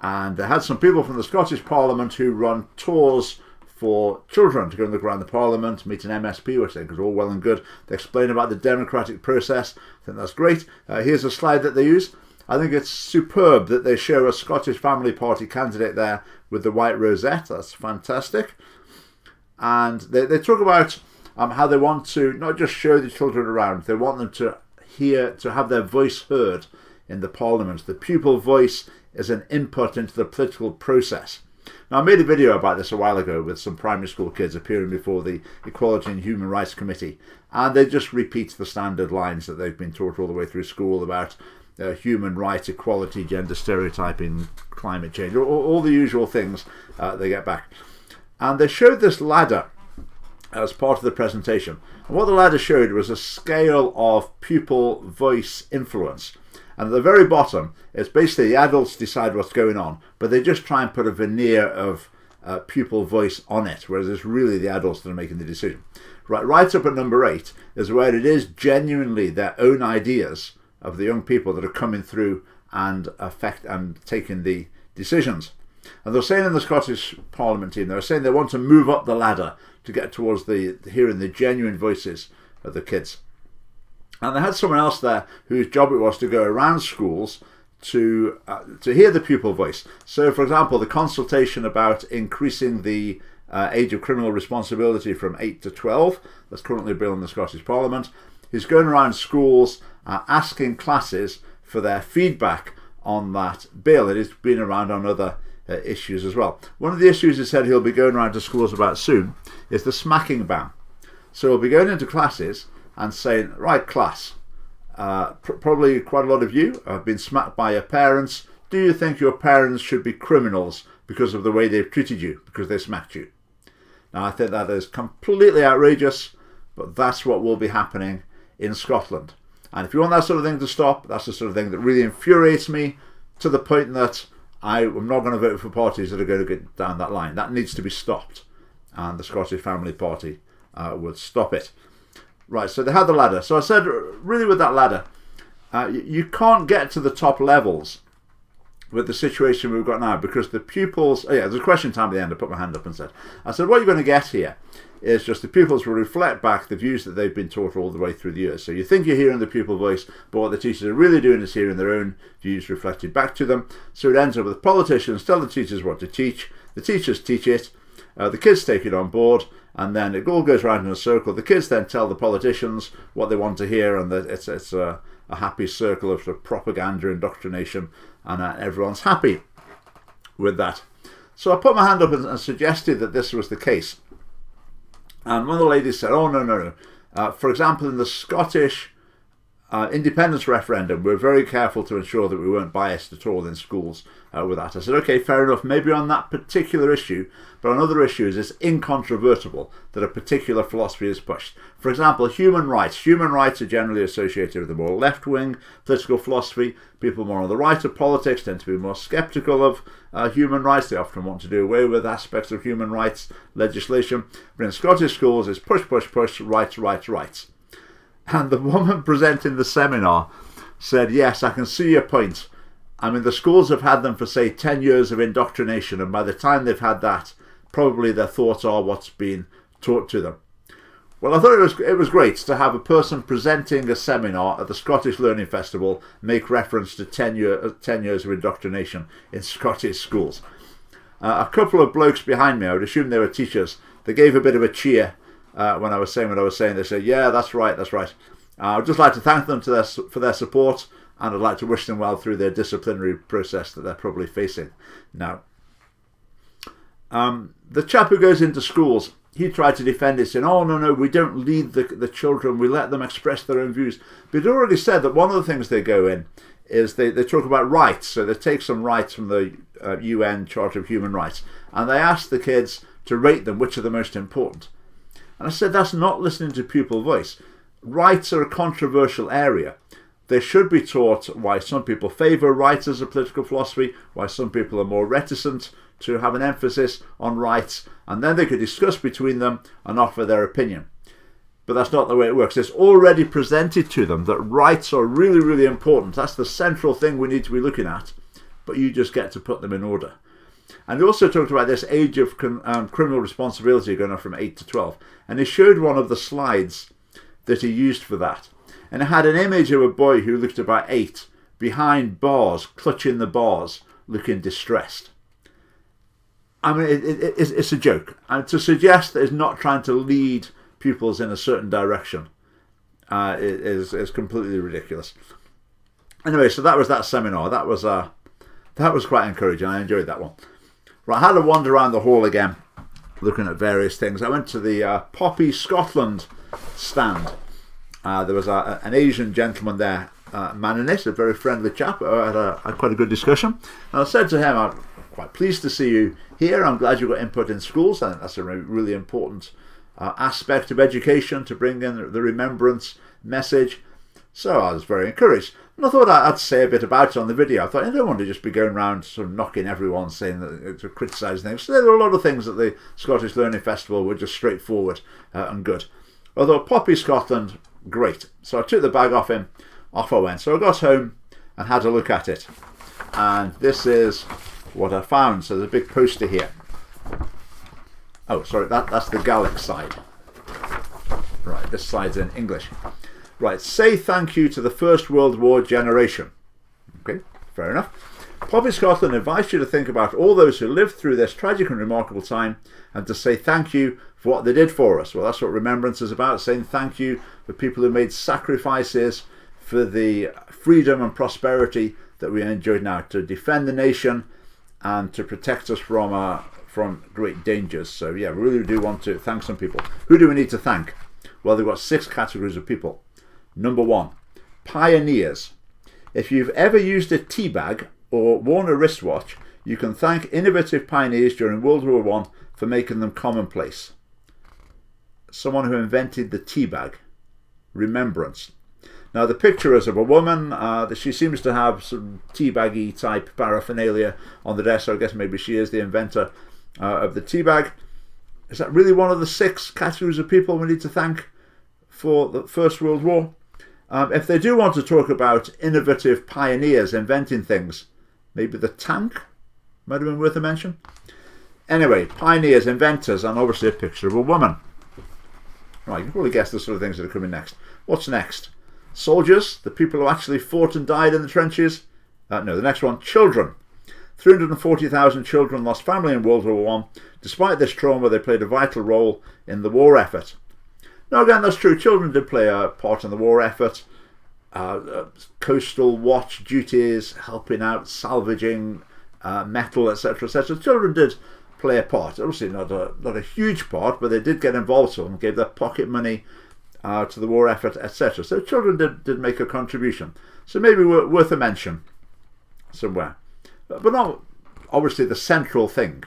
And they had some people from the Scottish Parliament who run tours for children to go and look around the Parliament, meet an MSP, which I think is all well and good. They explain about the democratic process. I think that's great. Here's a slide that they use. I think it's superb that they show a Scottish Family Party candidate there with the white rosette. That's fantastic. And they talk about how they want to not just show the children around, they want them to have their voice heard in the Parliament. The pupil voice is an input into the political process. Now, I made a video about this a while ago with some primary school kids appearing before the Equality and Human Rights Committee, and they just repeat the standard lines that they've been taught all the way through school about human rights, equality, gender stereotyping, climate change, all the usual things they get back. And they showed this ladder as part of the presentation. And what the ladder showed was a scale of pupil voice influence. And at the very bottom, it's basically the adults decide what's going on, but they just try and put a veneer of pupil voice on it, whereas it's really the adults that are making the decision. Right up at number 8 is where it is genuinely their own ideas of the young people that are coming through and taking the decisions. And they're saying in the Scottish Parliament team, they're saying they want to move up the ladder to get towards hearing the genuine voices of the kids. And they had someone else there whose job it was to go around schools to hear the pupil voice. So, for example, the consultation about increasing the age of criminal responsibility from 8 to 12, that's currently a bill in the Scottish Parliament. He's going around schools asking classes for their feedback on that bill. It has been around on other issues as well. One of the issues he said he'll be going around to schools about soon is the smacking ban. So he'll be going into classes and saying, right class, probably quite a lot of you have been smacked by your parents. Do you think your parents should be criminals because of the way they've treated you, because they smacked you? Now, I think that is completely outrageous, but that's what will be happening in Scotland. And if you want that sort of thing to stop, that's the sort of thing that really infuriates me, to the point that I'm not going to vote for parties that are going to get down that line. That needs to be stopped, and the Scottish Family Party would stop it. Right, so they had the ladder. So I said, really with that ladder, you can't get to the top levels with the situation we've got now, because the pupils, there's a question time at the end. I put my hand up and said, what you're going to get here is just the pupils will reflect back the views that they've been taught all the way through the years. So you think you're hearing the pupil voice, but what the teachers are really doing is hearing their own views reflected back to them. So it ends up with politicians tell the teachers what to teach, the teachers teach it, the kids take it on board, and then it all goes round in a circle. The kids then tell the politicians what they want to hear, and it's a happy circle of sort of propaganda, indoctrination, and everyone's happy with that. So I put my hand up and suggested that this was the case. And one of the ladies said, oh, no. For example, in the Scottish independence referendum, we're very careful to ensure that we weren't biased at all in schools with that. I said, okay, fair enough, maybe on that particular issue, but on other issues it's incontrovertible that a particular philosophy is pushed. For example, human rights. Human rights are generally associated with the more left-wing political philosophy. People more on the right of politics tend to be more sceptical of human rights. They often want to do away with aspects of human rights legislation. But in Scottish schools it's push, push, push, rights, rights, rights. And the woman presenting the seminar said, yes, I can see your point. I mean, the schools have had them for, say, 10 years of indoctrination, and by the time they've had that, probably their thoughts are what's been taught to them. Well, I thought it was great to have a person presenting a seminar at the Scottish Learning Festival make reference to 10 years of indoctrination in Scottish schools. A couple of blokes behind me, I would assume they were teachers, they gave a bit of a cheer when I was saying what I was saying. They said, yeah, that's right, that's right. I'd just like to thank them for their support, and I'd like to wish them well through their disciplinary process that they're probably facing now. The chap who goes into schools, he tried to defend it, saying, oh, no, we don't lead the children, we let them express their own views. But he'd already said that one of the things they go in is they talk about rights. So they take some rights from the UN Charter of Human Rights, and they ask the kids to rate them, which are the most important. And I said, that's not listening to pupil voice. Rights are a controversial area. They should be taught why some people favour rights as a political philosophy, why some people are more reticent to have an emphasis on rights, and then they could discuss between them and offer their opinion. But that's not the way it works. It's already presented to them that rights are really, really important. That's the central thing we need to be looking at, but you just get to put them in order. And he also talked about this age of criminal responsibility going on from 8 to 12. And he showed one of the slides that he used for that. And it had an image of a boy who looked about 8, behind bars, clutching the bars, looking distressed. I mean, it's a joke. And to suggest that it's not trying to lead pupils in a certain direction is completely ridiculous. Anyway, so that was that seminar. That was quite encouraging. I enjoyed that one. Right, I had a wander around the hall again, looking at various things. I went to the Poppyscotland stand. There was an Asian gentleman there, Manonese, a very friendly chap. I had quite a good discussion. And I said to him, I'm quite pleased to see you here. I'm glad you got input in schools. I think that's a really important aspect of education, to bring in the remembrance message. So I was very encouraged. And I thought I'd say a bit about it on the video. I thought I don't want to just be going around sort of knocking everyone, saying that to criticise things. So there were a lot of things at the Scottish Learning Festival were just straightforward and good. Although Poppyscotland, great. So I took the bag off him, off I went. So I got home and had a look at it. And this is what I found. So there's a big poster here. Oh, sorry, that's the Gaelic side. Right, this side's in English. Right, say thank you to the First World War generation. Okay, fair enough. Poppyscotland invites you to think about all those who lived through this tragic and remarkable time, and to say thank you for what they did for us. Well, that's what remembrance is about, saying thank you for people who made sacrifices for the freedom and prosperity that we enjoy now, to defend the nation and to protect us from great dangers. So yeah, we really do want to thank some people. Who do we need to thank? Well, they've got 6 categories of people. Number 1, pioneers. If you've ever used a tea bag or worn a wristwatch, you can thank innovative pioneers during World War I for making them commonplace. Someone who invented the tea bag. Remembrance. Now the picture is of a woman that she seems to have some tea baggy type paraphernalia on the desk, so I guess maybe she is the inventor of the tea bag. Is that really one of the 6 categories of people we need to thank for the First World War? If they do want to talk about innovative pioneers inventing things, maybe the tank might have been worth a mention. Anyway, pioneers, inventors, and obviously a picture of a woman. Right, you can probably guess the sort of things that are coming next. What's next? Soldiers, the people who actually fought and died in the trenches. No, the next one, children. 340,000 children lost family in World War I. Despite this trauma, they played a vital role in the war effort. Now again, that's true. Children did play a part in the war effort. Coastal watch duties, helping out, salvaging metal, etc., etc. Children did play a part. Obviously not a huge part, but they did get involved. Some gave their pocket money to the war effort, etc. So children did make a contribution. So maybe worth a mention somewhere. But not obviously the central thing.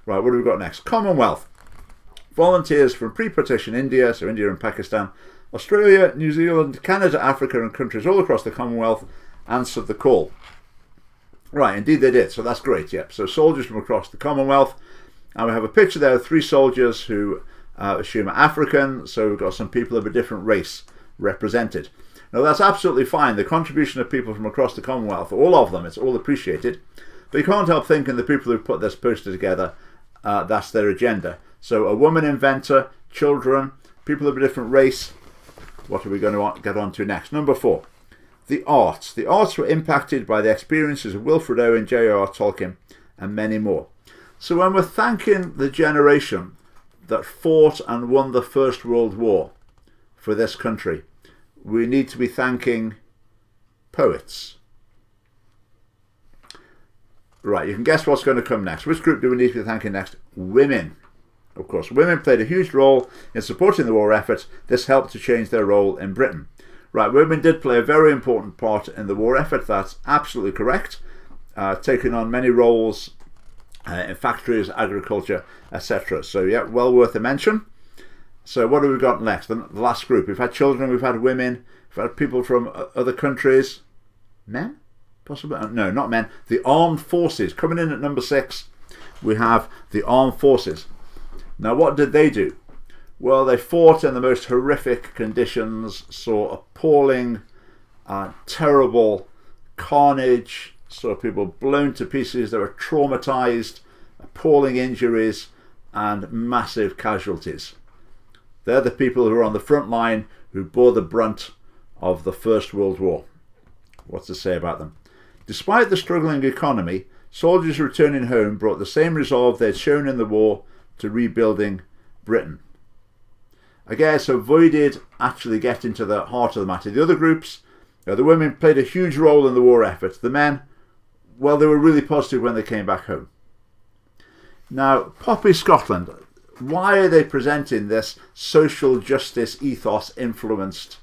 Right, what have we got next? Commonwealth. Volunteers from pre-partition India, so India and Pakistan, Australia, New Zealand, Canada, Africa and countries all across the Commonwealth answered the call. Right, indeed they did, so that's great, yep. So soldiers from across the Commonwealth, and we have a picture there of 3 soldiers who assume are African, so we've got some people of a different race represented. Now that's absolutely fine. The contribution of people from across the Commonwealth, all of them, it's all appreciated, but you can't help thinking the people who've put this poster together, that's their agenda. So a woman inventor, children, people of a different race. What are we going to get on to next? Number 4, the arts. The arts were impacted by the experiences of Wilfred Owen, J.R.R. Tolkien, and many more. So when we're thanking the generation that fought and won the First World War for this country, we need to be thanking poets. Right, you can guess what's going to come next. Which group do we need to be thanking next? Women. Of course, women played a huge role in supporting the war effort. This helped to change their role in Britain. Right, women did play a very important part in the war effort. That's absolutely correct. Taking on many roles in factories, agriculture, etc. So yeah, well worth a mention. So what have we got next? The last group. We've had children, we've had women, we've had people from other countries. Men? Possibly? No, not men. The armed forces. Coming in at number 6, we have the armed forces. Now what did they do? Well, they fought in the most horrific conditions, saw appalling, terrible carnage, saw people blown to pieces, they were traumatized, appalling injuries and massive casualties. They're the people who are on the front line who bore the brunt of the First World War. What's to say about them? Despite the struggling economy, soldiers returning home brought the same resolve they'd shown in the war to rebuilding Britain. I guess avoided actually getting to the heart of the matter. The other groups, the women played a huge role in the war effort. The men, well, they were really positive when they came back home. Now, Poppyscotland, why are they presenting this social justice ethos influenced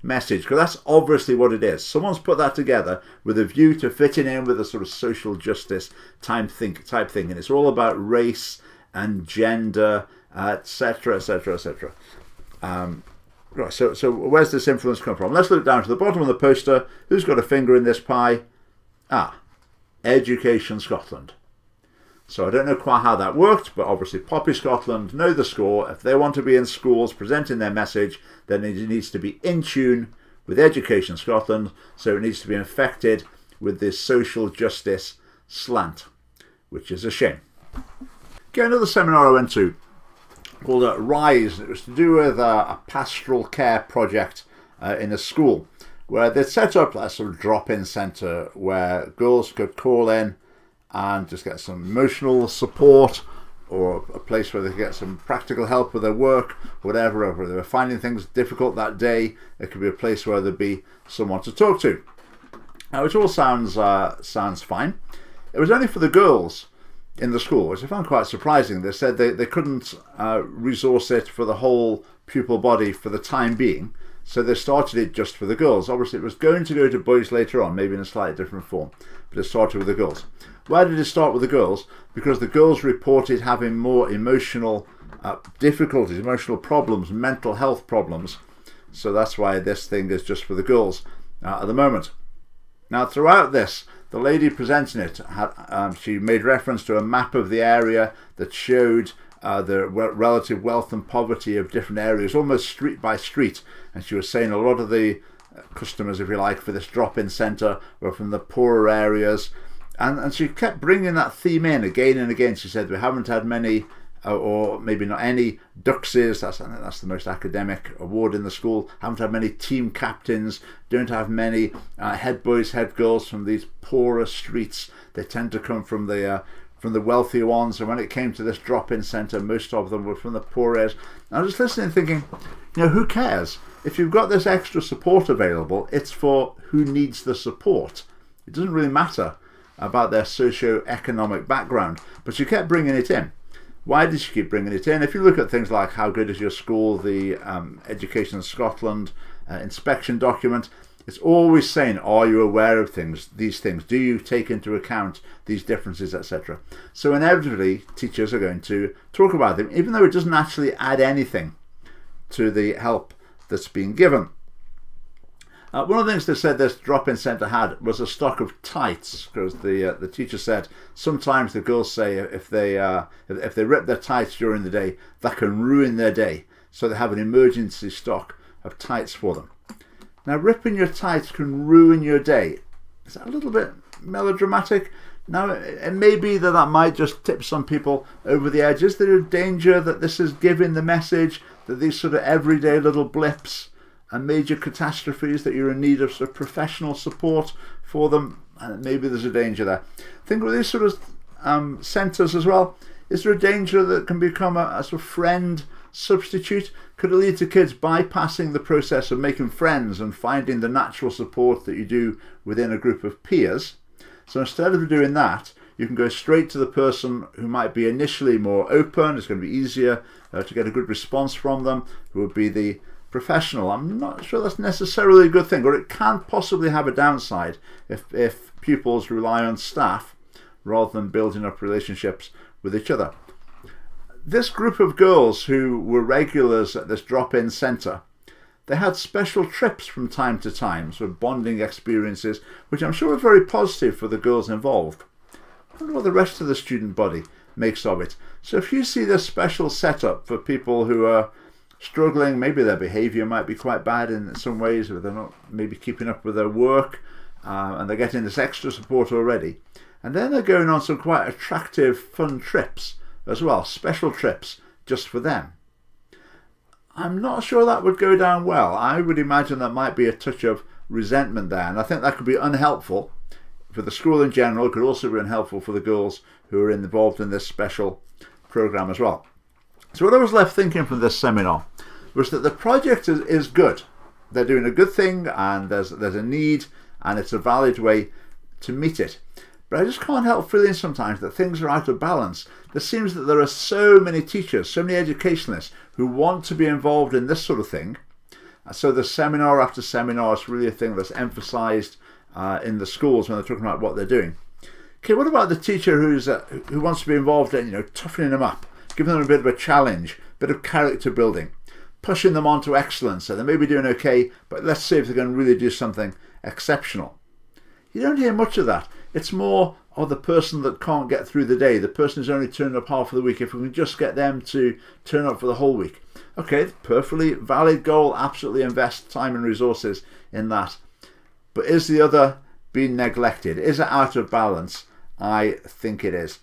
message? Because that's obviously what it is. Someone's put that together with a view to fitting in with a sort of social justice type thing, and it's all about race and gender, etc., etc., etc. Right, so where's this influence come from? Let's look down to the bottom of the poster. Who's got a finger in this pie? Education Scotland. So I don't know quite how that worked, but obviously Poppyscotland know the score. If they want to be in schools presenting their message, then it needs to be in tune with Education Scotland, so it needs to be infected with this social justice slant, which is a shame. Okay, another seminar I went to called Rise. It was to do with a pastoral care project in a school where they'd set up a sort of drop-in centre where girls could call in and just get some emotional support, or a place where they could get some practical help with their work, whatever. If they were finding things difficult that day, it could be a place where there'd be someone to talk to. Now, which all sounds fine. It was only for the girls in the school, which I found quite surprising. They said they couldn't resource it for the whole pupil body for the time being, so they started it just for the girls. Obviously, it was going to go to boys later on, maybe in a slightly different form, but it started with the girls. Why did it start with the girls? Because the girls reported having more emotional difficulties, emotional problems, mental health problems. So that's why this thing is just for the girls at the moment. Now, throughout this, the lady presenting it, she made reference to a map of the area that showed the relative wealth and poverty of different areas, almost street by street. And she was saying a lot of the customers, if you like, for this drop-in centre were from the poorer areas. And she kept bringing that theme in again and again. She said, we haven't had many, or maybe not any, Duxes, that's the most academic award in the school, haven't had many team captains, don't have many head boys, head girls from these poorer streets. They tend to come from the wealthy ones. And when it came to this drop-in centre, most of them were from the poor areas. And I was just listening thinking, who cares? If you've got this extra support available, it's for who needs the support. It doesn't really matter about their socio-economic background, but she kept bringing it in. Why did she keep bringing it in? If you look at things like how good is your school, the Education in Scotland inspection document, it's always saying, are you aware of these things? Do you take into account these differences, etc.? So inevitably, teachers are going to talk about them, even though it doesn't actually add anything to the help that's being given. One of the things they said this drop-in centre had was a stock of tights, because the teacher said sometimes the girls say if they rip their tights during the day, that can ruin their day. So they have an emergency stock of tights for them. Now, ripping your tights can ruin your day. Is that a little bit melodramatic? Now, it may be that might just tip some people over the edge. Is there a danger that this is giving the message that these sort of everyday little blips and major catastrophes, that you're in need of sort of professional support for them? And maybe there's a danger there. Think with these sort of centres as well. Is there a danger that can become a sort of friend substitute? Could it lead to kids bypassing the process of making friends and finding the natural support that you do within a group of peers? So instead of doing that, you can go straight to the person who might be initially more open. It's going to be easier to get a good response from them, who would be the professional. I'm not sure that's necessarily a good thing, or it can possibly have a downside if pupils rely on staff rather than building up relationships with each other. This group of girls who were regulars at this drop-in centre, they had special trips from time to time, sort of bonding experiences, which I'm sure were very positive for the girls involved. I wonder what the rest of the student body makes of it. So if you see this special setup for people who are struggling, maybe their behaviour might be quite bad in some ways, or they're not maybe keeping up with their work, and they're getting this extra support already, and then they're going on some quite attractive, fun trips as well, special trips just for them. I'm not sure that would go down well. I would imagine there might be a touch of resentment there, and I think that could be unhelpful for the school in general. It could also be unhelpful for the girls who are involved in this special programme as well. So what I was left thinking from this seminar was that the project is good. They're doing a good thing, and there's a need, and it's a valid way to meet it. But I just can't help feeling sometimes that things are out of balance. There seems that there are so many teachers, so many educationalists who want to be involved in this sort of thing. So the seminar after seminar is really a thing that's emphasised in the schools when they're talking about what they're doing. Okay, what about the teacher who wants to be involved in, toughening them up, giving them a bit of a challenge, a bit of character building, pushing them on to excellence? So they may be doing okay, but let's see if they can really do something exceptional. You don't hear much of that. It's more of the person that can't get through the day, the person who's only turned up half of the week. If we can just get them to turn up for the whole week. Okay, perfectly valid goal, absolutely invest time and resources in that. But is the other being neglected? Is it out of balance? I think it is.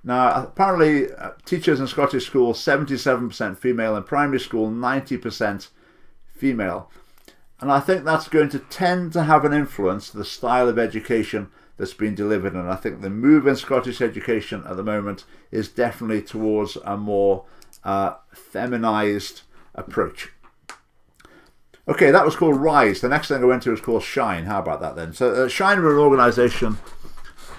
Now, apparently teachers in Scottish schools, 77% female, in primary school 90% female. And I think that's going to tend to have an influence to the style of education that's being delivered. And I think the move in Scottish education at the moment is definitely towards a more feminised approach. Okay, that was called Rise. The next thing I went to was called Shine. How about that then? So Shine were an organisation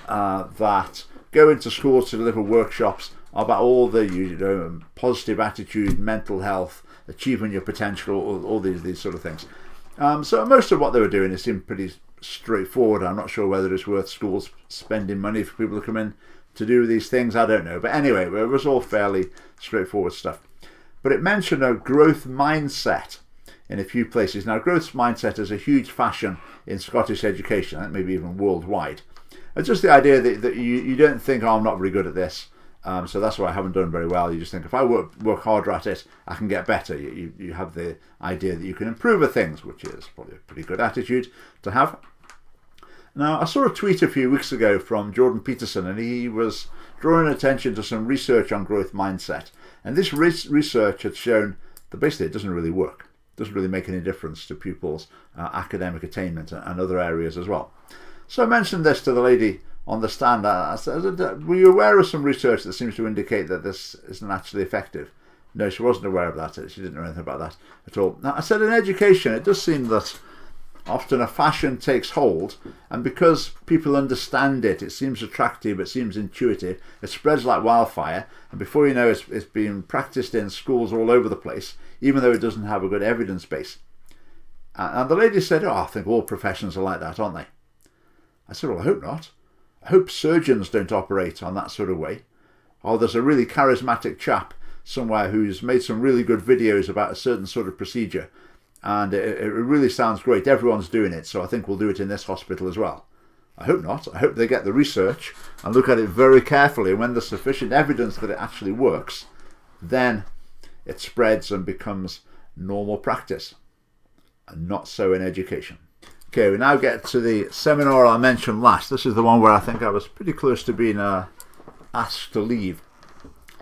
that go into schools to deliver workshops about all the positive attitude, mental health, achieving your potential, all these sort of things. So most of what they were doing it seemed pretty straightforward. I'm not sure whether it's worth schools spending money for people to come in to do these things. I don't know. But anyway, it was all fairly straightforward stuff. But it mentioned a growth mindset in a few places. Now, growth mindset is a huge fashion in Scottish education, I think maybe even worldwide. It's just the idea that you don't think, I'm not very good at this, so that's why I haven't done very well. You just think, if I work harder at it, I can get better. You have the idea that you can improve at things, which is probably a pretty good attitude to have. Now, I saw a tweet a few weeks ago from Jordan Peterson, and he was drawing attention to some research on growth mindset. And this research had shown that basically it doesn't really work. It doesn't really make any difference to pupils' academic attainment and other areas as well. So I mentioned this to the lady on the stand. I said, were you aware of some research that seems to indicate that this isn't actually effective? No, she wasn't aware of that. She didn't know anything about that at all. Now, I said in education, it does seem that often a fashion takes hold, and because people understand it, it seems attractive, it seems intuitive, it spreads like wildfire, and before you know it's being practiced in schools all over the place, even though it doesn't have a good evidence base. And the lady said, I think all professions are like that, aren't they? I said, well, I hope not. I hope surgeons don't operate on that sort of way. Oh, there's a really charismatic chap somewhere who's made some really good videos about a certain sort of procedure, and it really sounds great. Everyone's doing it, so I think we'll do it in this hospital as well. I hope not. I hope they get the research and look at it very carefully, and when there's sufficient evidence that it actually works, then it spreads and becomes normal practice, and not so in education. Okay, we now get to the seminar I mentioned last. This is the one where I think I was pretty close to being asked to leave.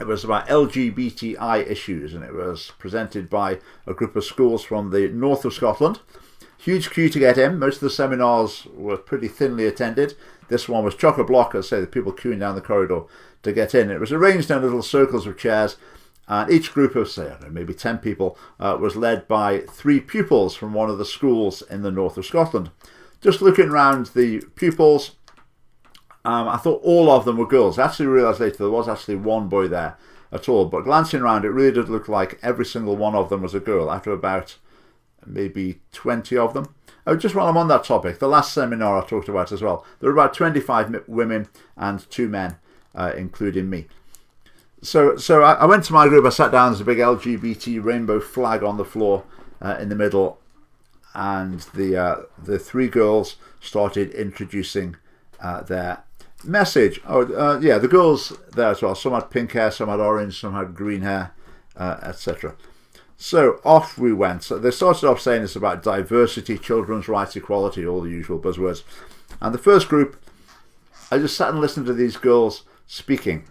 It was about LGBTI issues, and it was presented by a group of schools from the north of Scotland. Huge queue to get in. Most of the seminars were pretty thinly attended. This one was chock-a-block, as I say, the people queuing down the corridor to get in. It was arranged in little circles of chairs, and each group of, say, I don't know, maybe 10 people was led by 3 pupils from one of the schools in the north of Scotland. Just looking around the pupils, I thought all of them were girls. I actually realised later there was actually one boy there at all, but glancing around it really did look like every single one of them was a girl after about maybe 20 of them. Oh, just while I'm on that topic, the last seminar I talked about as well, there were about 25 women and 2 men, including me. So I went to my group, I sat down, there's a big LGBT rainbow flag on the floor in the middle, and the 3 girls started introducing their message. The girls there as well. Some had pink hair, some had orange, some had green hair, etc. So off we went. So they started off saying it's about diversity, children's rights, equality, all the usual buzzwords. And the first group, I just sat and listened to these girls speaking.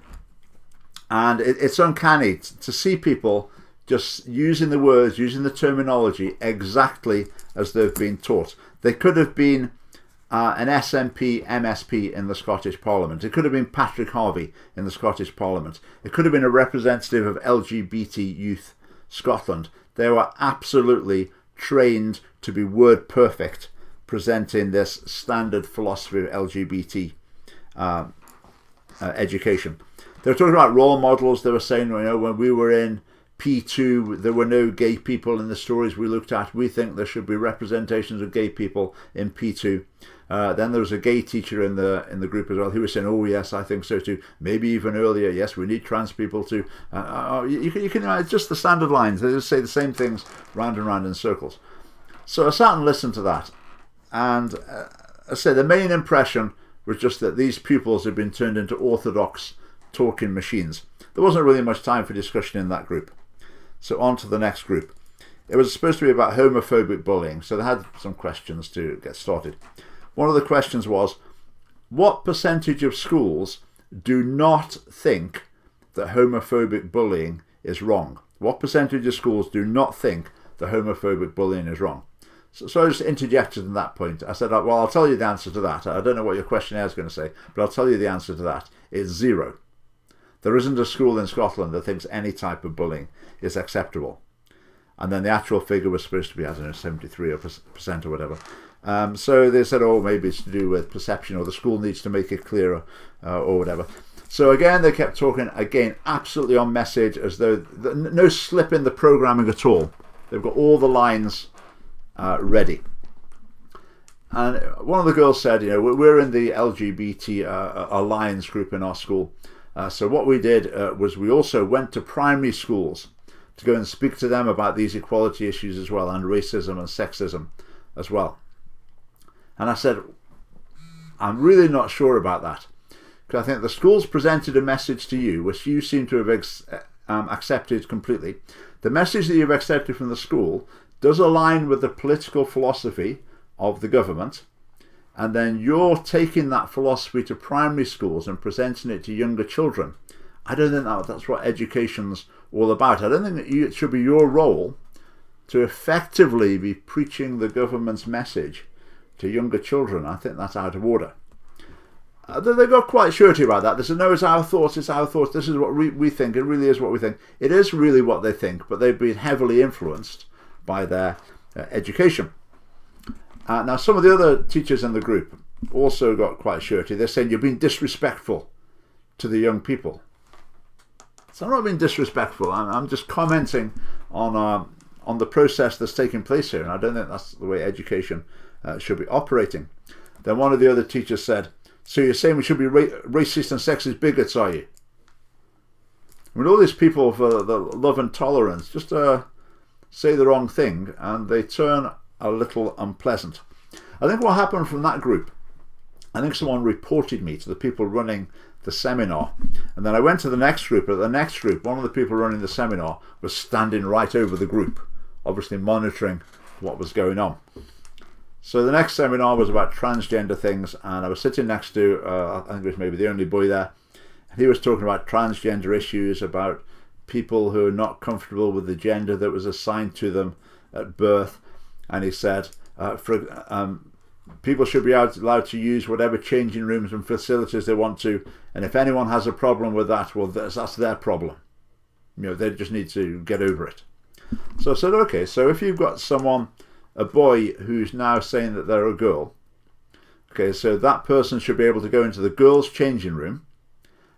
And it's uncanny to see people just using the words, using the terminology exactly as they've been taught. They could have been an SNP, MSP in the Scottish Parliament. It could have been Patrick Harvey in the Scottish Parliament. It could have been a representative of LGBT Youth Scotland. They were absolutely trained to be word perfect, presenting this standard philosophy of LGBT education. They were talking about role models. They were saying, when we were in P2, there were no gay people in the stories we looked at. We think there should be representations of gay people in P2. Then there was a gay teacher in the group as well who was saying, oh yes, I think so too. Maybe even earlier, yes, we need trans people too. You can it's just the standard lines. They just say the same things round and round in circles. So I sat and listened to that, and I say the main impression was just that these pupils had been turned into orthodox talking machines. There wasn't really much time for discussion in that group. So on to the next group. It was supposed to be about homophobic bullying, so they had some questions to get started. One of the questions was, what percentage of schools do not think that homophobic bullying is wrong? What percentage of schools do not think that homophobic bullying is wrong? So I just interjected at that point. I said, well, I'll tell you the answer to that. I don't know what your questionnaire is going to say, but I'll tell you the answer to that. It's 0. There isn't a school in Scotland that thinks any type of bullying is acceptable. And then the actual figure was supposed to be, 73% or whatever. So they said, maybe it's to do with perception, or the school needs to make it clearer, or whatever. So again, they kept talking, absolutely on message, as though no slip in the programming at all. They've got all the lines ready. And one of the girls said, we're in the LGBT alliance group in our school. So what we did was we also went to primary schools to go and speak to them about these equality issues as well, and racism and sexism as well. And I said, I'm really not sure about that, because I think the schools presented a message to you which you seem to have accepted completely. The message that you've accepted from the school does align with the political philosophy of the government, and then you're taking that philosophy to primary schools and presenting it to younger children. I don't think that's what education's all about. I don't think that it should be your role to effectively be preaching the government's message to younger children. I think that's out of order. They got quite surety about that. They said, no, it's our thoughts, this is what we think, it really is what we think. It is really what they think, but they've been heavily influenced by their education. Now, some of the other teachers in the group also got quite shirty. They're saying you're being disrespectful to the young people. So I'm not being disrespectful. I'm just commenting on the process that's taking place here, and I don't think that's the way education should be operating. Then one of the other teachers said, "So you're saying we should be racist and sexist bigots, are you?" I mean, all these people for the love and tolerance just say the wrong thing, and they turn a little unpleasant. I think what happened from that group, I think someone reported me to the people running the seminar, and then I went to the next group. At the next group, one of the people running the seminar was standing right over the group, obviously monitoring what was going on. So the next seminar was about transgender things, and I was sitting next to, I think it was maybe the only boy there, and he was talking about transgender issues, about people who are not comfortable with the gender that was assigned to them at birth, and he said, people should be allowed to use whatever changing rooms and facilities they want to, and if anyone has a problem with that, well, that's their problem. You know, they just need to get over it. So I said, okay, so if you've got someone, a boy who's now saying that they're a girl, okay, so that person should be able to go into the girls' changing room,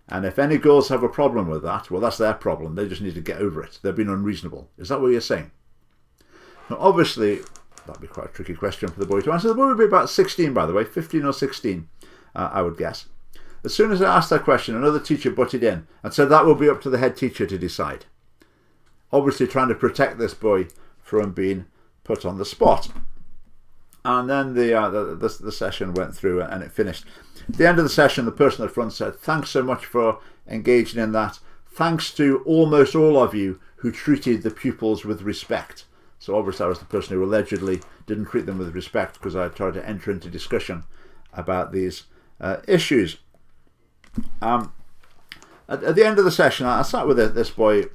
and if any girls have a problem with that, well, that's their problem. They just need to get over it. They've been unreasonable. Is that what you're saying? Now, obviously, that'd be quite a tricky question for the boy to answer. The boy would be about 16, by the way, 15 or 16, I would guess. As soon as I asked that question, another teacher butted in and said that will be up to the head teacher to decide. Obviously trying to protect this boy from being put on the spot. And then the session went through and it finished. At the end of the session, the person at the front said, "Thanks so much for engaging in that. Thanks to almost all of you who treated the pupils with respect." So obviously I was the person who allegedly didn't treat them with respect because I tried to enter into discussion about these issues. At the end of the session, I sat with this boy,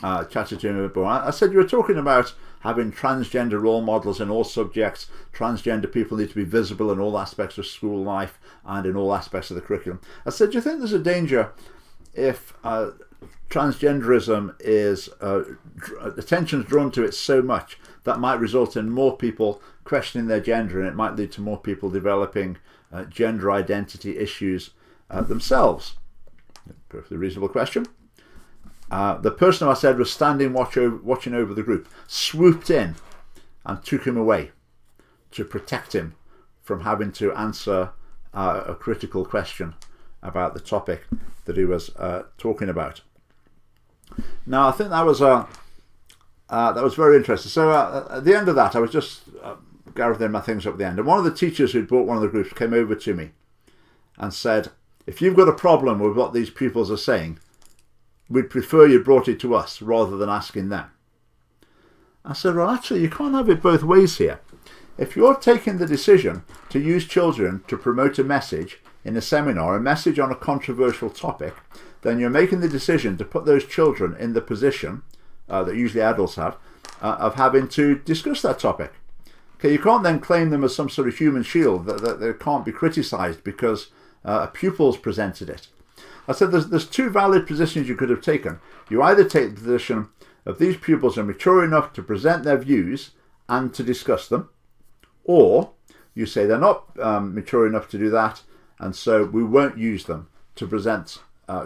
chatted to him a bit. I said, "You were talking about having transgender role models in all subjects. Transgender people need to be visible in all aspects of school life and in all aspects of the curriculum." I said, "Do you think there's a danger if transgenderism is attention's drawn to it so much that might result in more people questioning their gender, and it might lead to more people developing gender identity issues themselves?" Perfectly reasonable question. The person I said was standing watching over the group, swooped in and took him away to protect him from having to answer a critical question about the topic that he was talking about. Now, I think that was very interesting. So at the end of that, I was just gathering my things up at the end, and one of the teachers who'd brought one of the groups came over to me and said, "If you've got a problem with what these pupils are saying, we'd prefer you brought it to us rather than asking them." I said, "Well, actually, you can't have it both ways here. If you're taking the decision to use children to promote a message in a seminar, a message on a controversial topic, then you're making the decision to put those children in the position that usually adults have of having to discuss that topic. Okay, you can't then claim them as some sort of human shield that they can't be criticised because a pupil's presented it." I said there's two valid positions you could have taken. You either take the position of these pupils are mature enough to present their views and to discuss them, or you say they're not mature enough to do that, and so we won't use them to present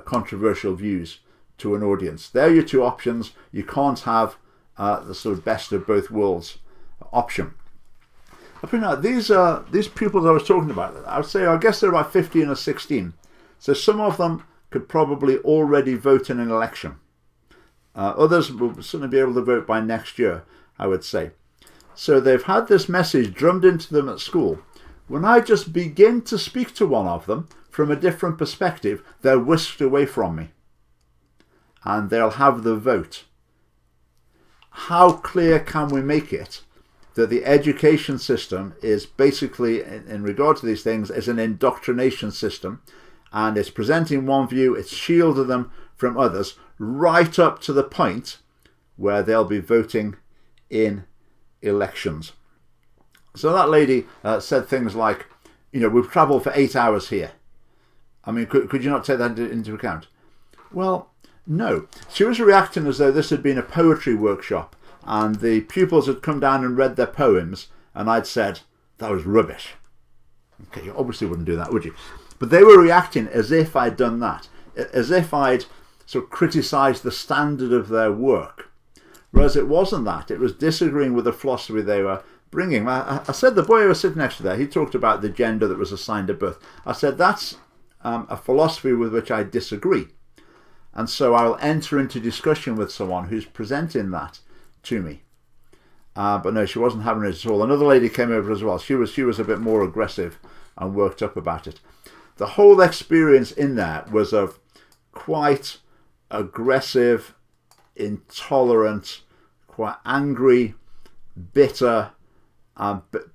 controversial views to an audience. They're your two options. You can't have the sort of best of both worlds option. I think these pupils I was talking about, I would say, I guess they're about 15 or 16. So some of them could probably already vote in an election. Others will certainly be able to vote by next year, I would say. So they've had this message drummed into them at school. When I just begin to speak to one of them from a different perspective, they're whisked away from me. And they'll have the vote. How clear can we make it that the education system is basically, in regard to these things, is an indoctrination system, and it's presenting one view, it's shielding them from others, right up to the point where they'll be voting in elections. So that lady said things like, we've travelled for 8 hours here. I mean, could you not take that into account? Well, no. She was reacting as though this had been a poetry workshop and the pupils had come down and read their poems, and I'd said, that was rubbish. Okay, you obviously wouldn't do that, would you? But they were reacting as if I'd done that, as if I'd sort of criticised the standard of their work. Whereas it wasn't that. It was disagreeing with the philosophy they were bringing. I said the boy who was sitting next to there, he talked about the gender that was assigned at birth. I said that's a philosophy with which I disagree. And so I'll enter into discussion with someone who's presenting that to me. But no, she wasn't having it at all. Another lady came over as well. She was a bit more aggressive and worked up about it. The whole experience in there was of quite aggressive, intolerant, quite angry, bitter.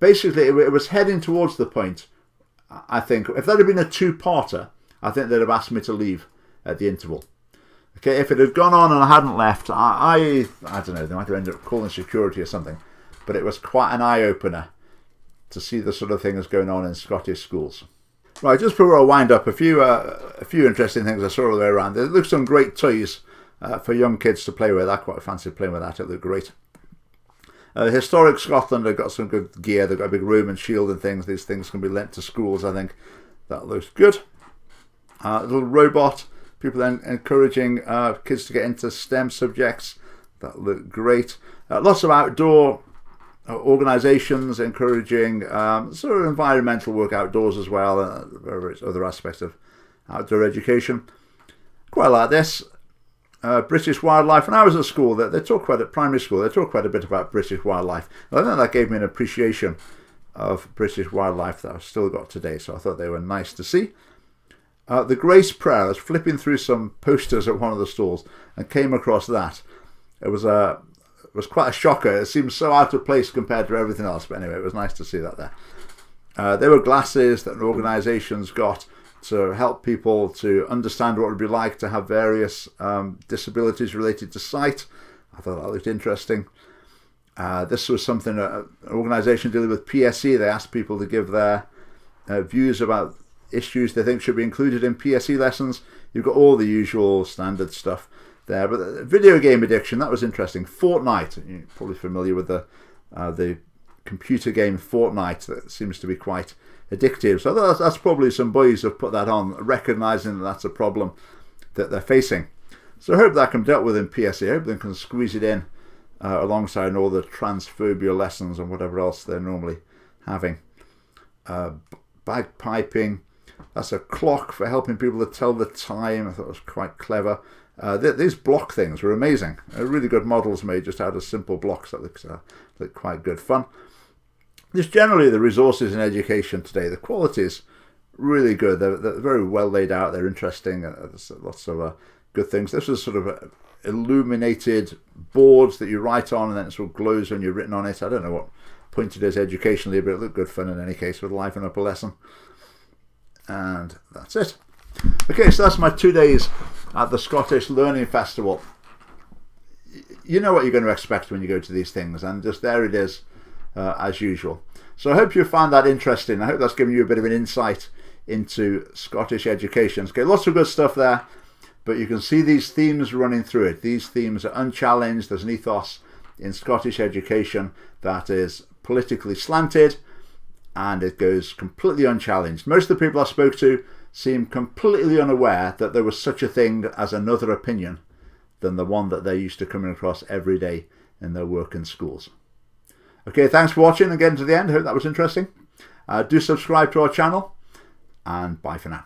Basically, it was heading towards the point, I think, if that had been a two-parter, I think they'd have asked me to leave at the interval. Okay, if it had gone on and I hadn't left, I don't know, they might have ended up calling security or something. But it was quite an eye-opener to see the sort of things going on in Scottish schools. Right, just before I wind up, a few interesting things I saw all the way around. There looked some great toys for young kids to play with. I quite fancy playing with that. It looked great. Historic Scotland have got some good gear. They've got a big Roman shield and things. These things can be lent to schools, I think. That looks good. A little robot. People encouraging kids to get into STEM subjects. That looked great. Lots of outdoor organisations encouraging sort of environmental work outdoors as well. Various other aspects of outdoor education. Quite like this. British wildlife. When I was at school, they talk quite at primary school. They talk quite a bit about British wildlife. And I think that gave me an appreciation of British wildlife that I've still got today. So I thought they were nice to see. The Grace Prayer. I was flipping through some posters at one of the stalls and came across that. It was quite a shocker. It seems so out of place compared to everything else. But anyway, it was nice to see that there. There were glasses that organisations got to help people to understand what it would be like to have various disabilities related to sight. I thought that looked interesting. This was something, an organisation dealing with PSE. They asked people to give their views about issues they think should be included in PSE lessons. You've got all the usual standard stuff there. But video game addiction, that was interesting. Fortnite, you're probably familiar with the computer game Fortnite. That seems to be quite addictive. So that's probably some boys have put that on, recognising that that's a problem that they're facing. So I hope that can be dealt with in PSE. I hope they can squeeze it in alongside all the transphobia lessons and whatever else they're normally having. Bagpiping. That's a clock for helping people to tell the time. I thought it was quite clever. These block things were amazing. Really good models made just out of simple blocks. That looked quite good fun. Just generally the resources in education today, the quality is really good. They're very well laid out. They're interesting. There's lots of good things. This was sort of illuminated boards that you write on and then it sort of glows when you're written on it. I don't know what point it is educationally, but it looked good fun in any case. Would liven up a lesson. And that's it. Okay, so that's my 2 days at the Scottish Learning Festival. You know what you're going to expect when you go to these things, and just there it is as usual. So I hope you found that interesting. I hope that's given you a bit of an insight into Scottish education. Okay, lots of good stuff there, but you can see these themes running through it. These themes are unchallenged. There's an ethos in Scottish education that is politically slanted, and it goes completely unchallenged. Most of the people I spoke to seem completely unaware that there was such a thing as another opinion than the one that they're used to coming across every day in their work in schools. Okay, thanks for watching and getting to the end. I hope that was interesting. Do subscribe to our channel, and bye for now.